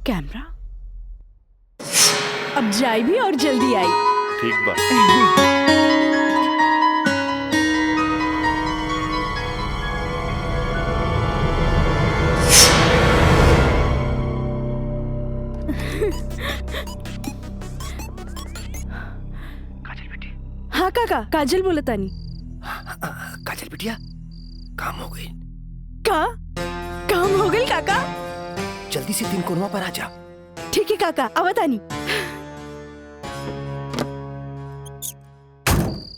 कैमरा अब जाए भी और जल्दी आई। ठीक बात। हाँ काका, काजल बोला तानी। काजल बिटिया, काम हो गई। काम हो गई काका? जल्दी से 3 कोनवा पर आ जा। ठीक है काका, आवा तानी।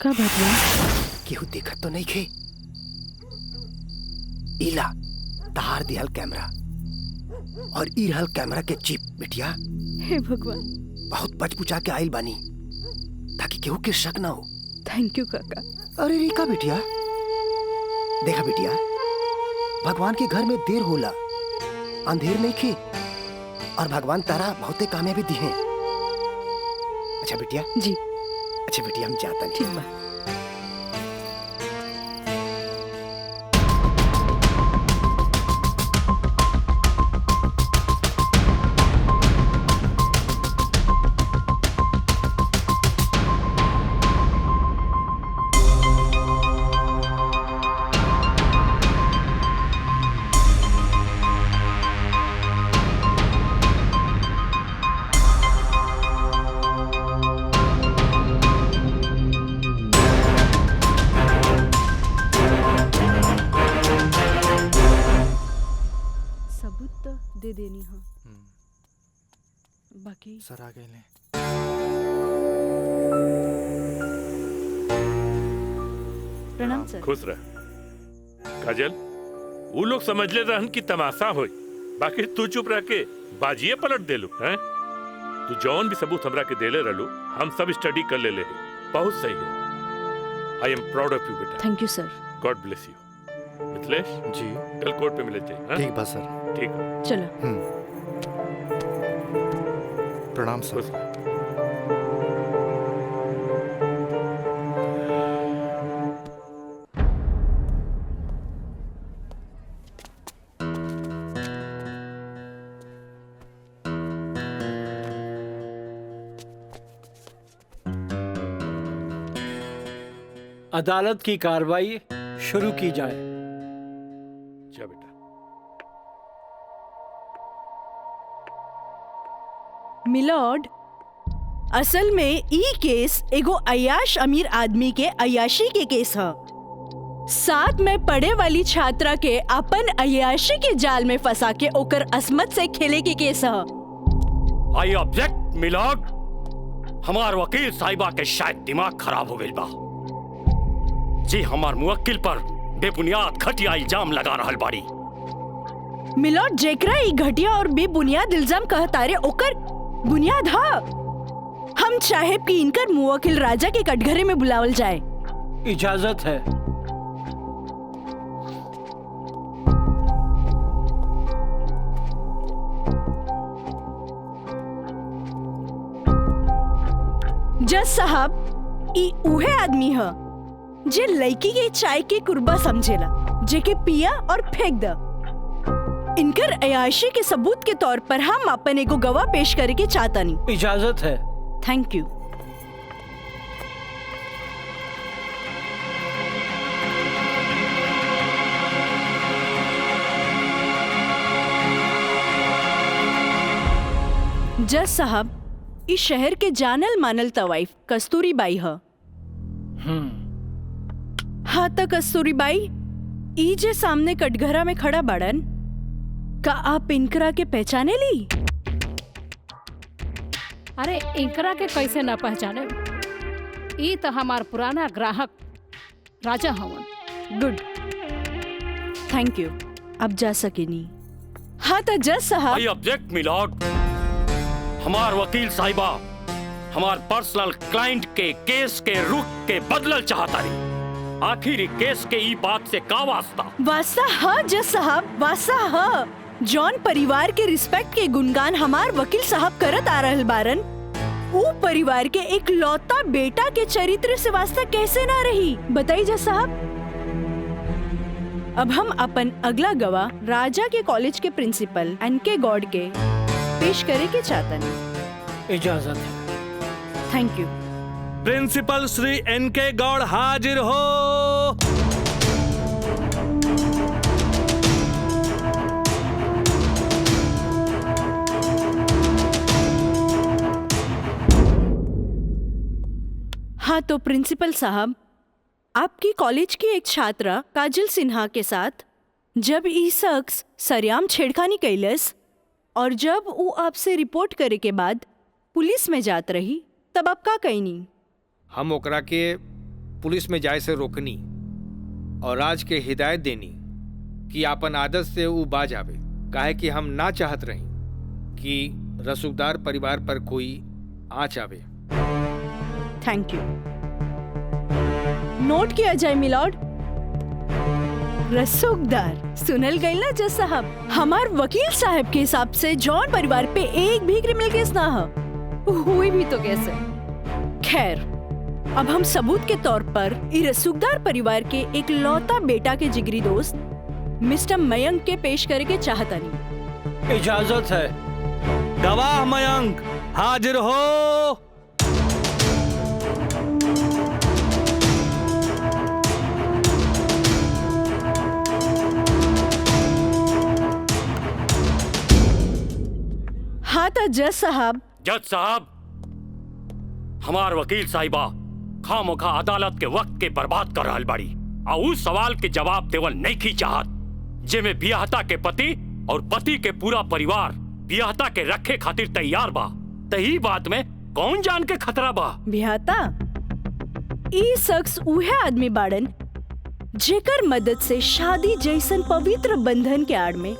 का बात बा? केहू देखत तो नहीं खे। इला तार दिहल कैमरा और ई रहल कैमरा के चिप बिटिया। हे भगवान, बहुत बचपुचा के आइल बानी ताकि केहू के शक ना हो। थैंक यू काका। अरे रिका बिटिया, देखा बिटिया, भगवान के घर में देर होला, अंधेर नहीं खे, और भगवान तारा बहुते कामयाबी दी हैं। अच्छा बिटिया जी। अच्छा बिटिया, हम जाता नहीं। ठीक बा। दे देनी। हाँ बाकी सर आ गए। प्रणाम सर। खुश रह काजल, वो लोग समझ ले रहन की तमाशा होई, बाकी तू चुप रह के बाजिए पलट देलू हैं। तू जौन भी सबूत हमरा के देले रहलू, हम सब स्टडी कर ले बहुत सही है। I am proud of you बेटा। Thank you sir. God bless you. Mithilesh ji, कल कोर्ट पे मिले थे। ठीक बा सर। ठीक है। चलो। प्रणाम सर। अदालत की कार्रवाई शुरू की जाए। जा बेटा। मिलॉर्ड, असल में ई केस एगो अय्याश अमीर आदमी के अय्याशी के केस है। साथ में पढ़े वाली छात्रा के अपन अय्याशी के जाल में फंसा के ओकर असमत से खेले के केस है। I object milord. हमार वकील साहिबा के शायद दिमाग खराब हो गई बा जी। हमार मुवक्किल पर बेबुनियाद घटिया इल्जाम लगा रहल बाड़ी। मिलॉर्ड, जेकरा ई घटिया और बेबुनियाद इल्जाम कहतारे ओकर बुनियाद हा। हम चाहे कि इनकर मुवक्किल राजा के कटघरे में बुलावल जाए। इजाजत है। जज साहब, ई उहे आदमी है जे लड़की के चाय के कुर्बा समझेला, जेके पिया और फेंक द। इनकर अयाशी के सबूत के तौर पर हम अपन एगो गवाह पेश करे के चाहतानी। इजाजत है। Thank you. जज साहब, इस शहर के जानल मानल तवाइफ कस्तूरी बाई है। हाँ तो कस्तूरी बाई, ई जे सामने कटघरा में खड़ा बड़न, का आप इनकरा के पहचाने ली? अरे इनकरा के कैसे ना पहचाने? ई तो हमार पुराना ग्राहक राजा हवन। Good, thank you. अब जा सकेनी। हाँ तो जज साहब। I object milord. हमार वकील साहिबा हमार पर्सनल क्लाइंट के केस के रुख के बदलल चाहता रही। आखिर केस के ई बात से का वास्ता? वास्ता हा जज साहब, वास्ता हा। जॉन परिवार के रिस्पेक्ट के गुणगान हमार वकील साहब करत आ रहल बारन, वो परिवार के एक लौता बेटा के चरित्र से वास्ता कैसे ना रही? बताइए जज साहब। अब हम अपन अगला गवाह राजा के कॉलेज के प्रिंसिपल एनके गॉड के पेश करे के चाहता नहीं। इजाजत है। Thank you. प्रिंसिपल श्री एनके गौड़ हाजिर हो। हाँ तो प्रिंसिपल साहब, आपकी कॉलेज की एक छात्रा काजल सिन्हा के साथ जब ई शख्स सरेआम छेड़खानी कैलस और जब वो आपसे रिपोर्ट करे के बाद पुलिस में जात रही, तब आप का कहनी? हम ओकरा के पुलिस में जाए से रोकनी और राज के हिदायत देनी कि आपन आदत से वो बाज आवे, काहे कि हम ना चाहत रही कि रसूखदार परिवार पर कोई आँच आवे। Thank you. नोट किया जाए मिलॉर्ड। रसूखदार सुनल गई ना जज साहब? हमार वकील साहब के हिसाब से जॉन परिवार पे एक भी क्रिमिनल केस ना हुई भी तो कैसे? खैर, अब हम सबूत के तौर पर इस रसूखदार परिवार के एक लौता बेटा के जिगरी दोस्त मिस्टर मयंक के पेश करे के चाहता नहीं। इजाजत है। गवाह मयंक हाजिर हो। हाँ तो जज साहब। जज साहब, हमार वकील साहिबा खामोखा अदालत के वक्त के बर्बाद कर रहल बाड़ी और उस सवाल के जवाब देवल नहीं की चाहत जेमे बियाहता के पति और पति के पूरा परिवार बियाहता के रखे खातिर तैयार बा। तही बात में कौन जान के खतरा बा? बियाहता ई शख्स उहे आदमी बाड़न जेकर मदद से शादी जैसन पवित्र बंधन के आड़ में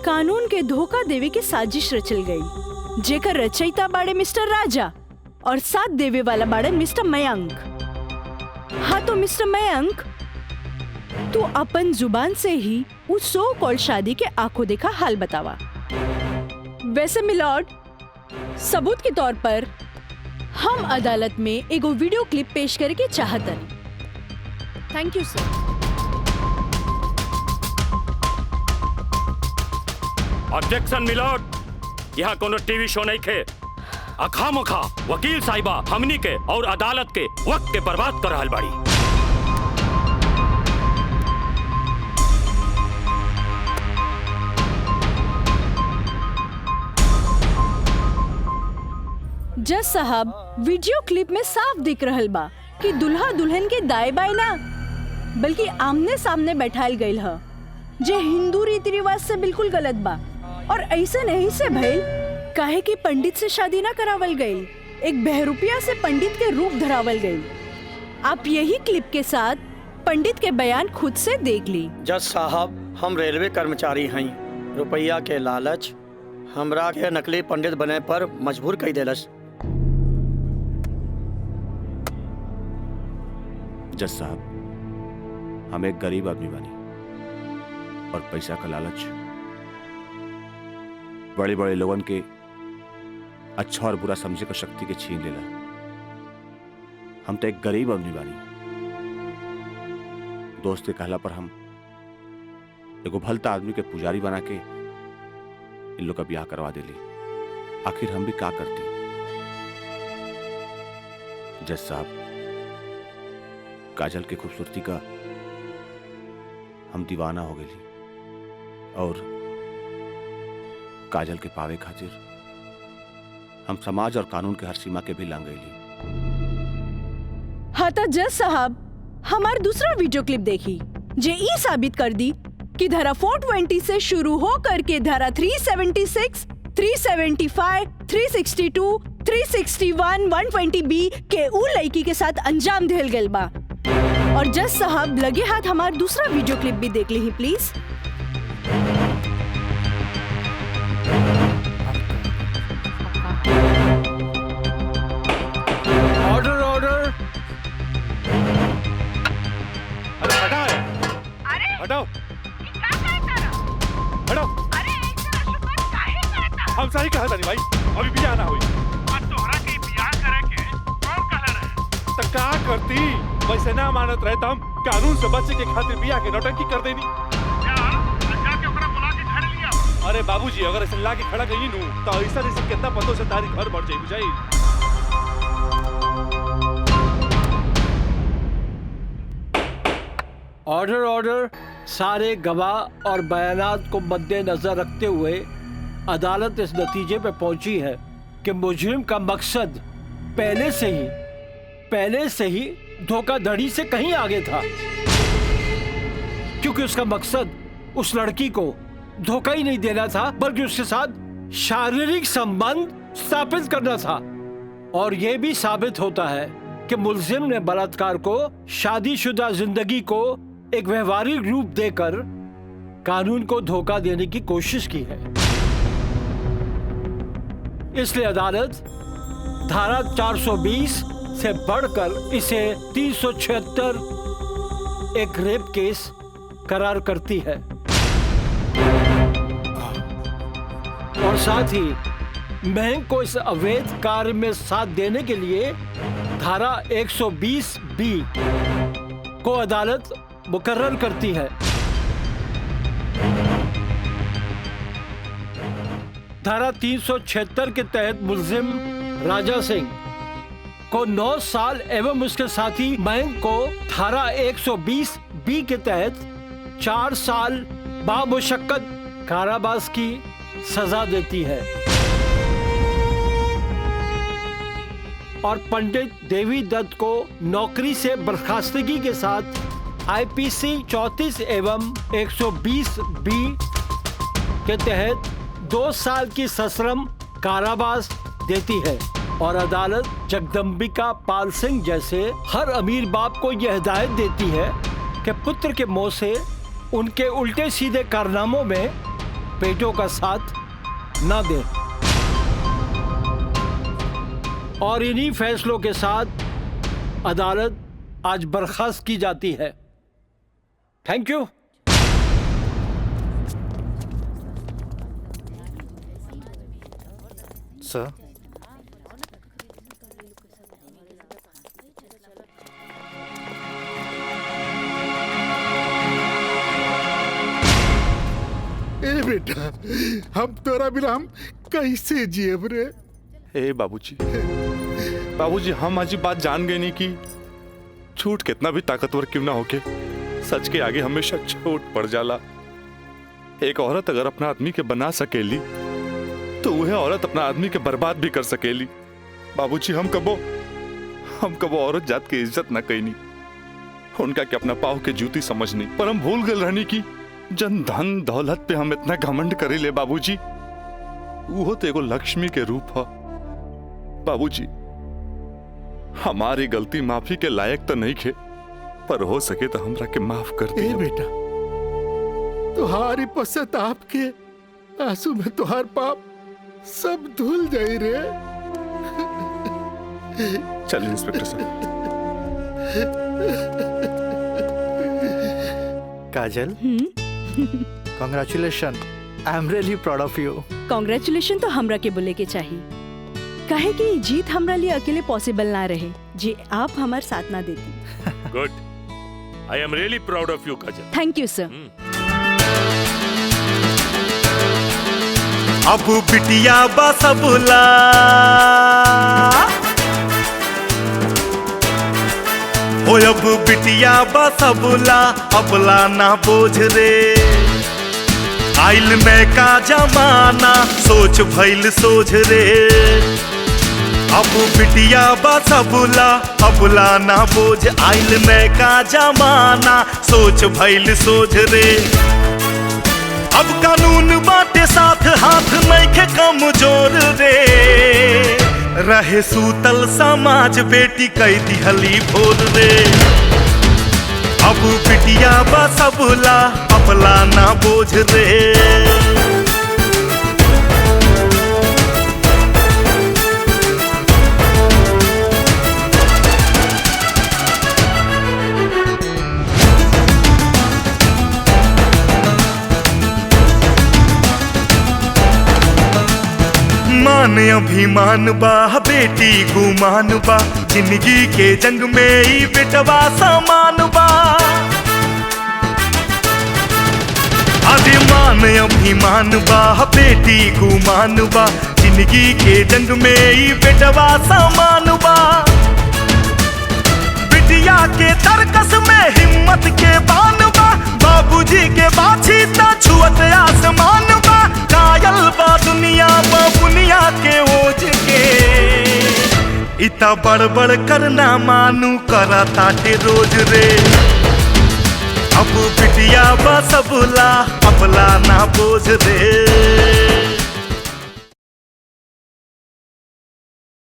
कानून के धोखा देवे के साजिश रचल गई, जेकर रचयिता बाड़े मिस्टर राजा और साथ देवे वाला बाड़े मिस्टर मयंक। हाँ तो मिस्टर मयंक, तू अपन जुबान से ही उस सो कॉल्ड शादी के आंखों देखा हाल बतावा। वैसे मिलॉर्ड, सबूत के तौर पर हम अदालत में एगो वीडियो क्लिप पेश करके चाहतन। Thank you sir. Objection milord, यहाँ कोनो टीवी शो नहीं खे। अखामोखा वकील साहिबा हमनी के और अदालत के वक्त के बर्बाद कर रहल बाड़ी। जज साहब, वीडियो क्लिप में साफ दिख रहल बा कि दुल्हा दुल्हन के दाएं बाएं ना बल्कि आमने सामने बैठाल गईल ह, जे हिंदू रीति रिवाज से बिल्कुल गलत बा। और ऐसे नहीं से भइल काहे कि पंडित से शादी ना करावल गईल, एक बहरूपिया से पंडित के रूप धरावल गईल। आप यही क्लिप के साथ पंडित के बयान खुद से देख ली। जज साहब, हम रेलवे कर्मचारी हई, रुपया के लालच हमरा के नकली पंडित बने पर मजबूर कई देलस। जज साहब, हम एक गरीब आदमी बानी और पैसा का लालच बड़े बड़े लोगन के अच्छा और बुरा समझे का शक्ति के छीन लेला। हम तो एक गरीब आदमी बानी, दोस्त के कहला पर हम एगो भलता आदमी के पुजारी बना के इन लोग का ब्याह करवा देली। आखिर हम भी का करती। जज साहब, काजल की खूबसूरती का हम दीवाना हो गई और काजल के पावे खातिर हम समाज और कानून के हर सीमा के भी लांग गईली। हाँ तो जज साहब, हमार दूसरा वीडियो क्लिप देखी जे ई साबित कर दी कि धारा 420 से शुरू हो करके धारा 376, 375, 362, 361, 120B के ऊ लड़की के साथ अंजाम दिल गल बा। और जज साहब, लगे हाथ हमार दूसरा वीडियो क्लिप भी देख ली प्लीज। Order order. अरे हटाओ, हटाओ, हटाओ। हम सही कहा था भाई, अभी भी आना हुई तो का करती। वैसे ना मानत रहे तो हम कानून से बचे के खातिर बिया के नौटंकी कर देनी। अरे बाबूजी, अगर ऐसे ला के खड़ा कहीं नू तो ऐसा कितना पतों से तारी घर बढ़ जाए बुझाई। Order order. सारे गवाह और बयानात को मद्देनजर रखते हुए अदालत इस नतीजे पे पहुंची है कि मुजरिम का मकसद पहले से ही धोखाधड़ी से कहीं आगे था, क्योंकि उसका मकसद उस लड़की को धोखा ही नहीं देना था बल्कि उसके साथ शारीरिक संबंध स्थापित करना था। और यह भी साबित होता है कि मुलजिम ने बलात्कार को शादीशुदा जिंदगी को एक व्यवहारिक रूप देकर कानून को धोखा देने की कोशिश की है। इसलिए अदालत धारा 420 से बढ़कर इसे 376 एक रेप केस करार करती है और साथ ही महंग को इस अवैध कार्य में साथ देने के लिए धारा 120B को अदालत मुकर्रर करती है। धारा 376 के तहत मुलजिम राजा सिंह को 9 साल एवं उसके साथी महंग को धारा 120B के तहत 4 साल बामुशक्कत कारावास की सजा देती है और पंडित देवी दत्त को नौकरी से बर्खास्तगी के साथ IPC 34 एवं 120B के तहत 2 साल की सश्रम कारावास देती है। और अदालत जगदम्बिका पाल सिंह जैसे हर अमीर बाप को यह हिदायत देती है कि पुत्र के मुंह से उनके उल्टे सीधे कारनामों में बेटों का साथ ना दें। और इन्हीं फैसलों के साथ अदालत आज बर्खास्त की जाती है। Thank you. सर, ए बेटा, हम तोरा बिना हम कैसे जियब रे? ए बाबूजी, बाबूजी हम आज बात जान गए नहीं कि झूठ कितना भी ताकतवर क्यों ना होके सच के आगे हमेशा छोट पड़ जाला। एक औरत अगर अपना आदमी के बना सकेली तो वह औरत अपना आदमी के बर्बाद भी कर सकेली। बाबूजी हम कबो औरत जात की इज्जत ना कईनी, उनका के अपना पाव के जूती समझनी, पर हम भूल गए रहनी की जन धन दौलत पे हम इतना घमंड करे ले। बाबूजी वो तो एगो लक्ष्मी के रूप है। बाबूजी हमारी गलती माफी के लायक तो नहीं खे, पर हो सके तो हमरा के माफ कर दे। ए बेटा, तुहारी पश्चाताप के आंसू में तुहार पाप सब धुल जाई रे। चलिए इंस्पेक्टर साहब। Kajal, congratulation, I am really proud of you. Congratulation तो हमरा के बोले के चाहिए, काहे कि जीत हमरा लिए अकेले पॉसिबल ना रहे जी आप हमार साथ ना देती। Good, I am really proud of you Kajal. Thank you sir. अब बिटिया बसबुला हो, अब बिटिया बसबुला अबला ना बोझ रे। आइल में का जमाना सोच भइल सोझ रे। अब बिटिया बसबुला अबला ना बोझ, आइल में का जमाना सोच भइल सोझ रे। अब कानून बाटे साथ हाथ नइखे कमजोर रे। रहे सूतल समाज बेटी कई दिहली भोर रे। अब बिटिया बसबुला अबला ना बोझ रे। मान अभिमान बा बेटी गुमान बा, जिंदगी के जंग में ही बेटवा समान बा। अभिमान अभिमान बा बेटी गुमान बा, जिंदगी के जंग में ही बेटवा समान बा। बिटिया के तरकस में हिम्मत के बान बा, बाबूजी के बाछी ता छुअत आसमान बा। कायल बा दुनिया बुनिया के ओझ के, इता बड़बड़ करना मानू करा ताटे रोज रे। अब बिटिया बसबुला अबला ना बोझ रे।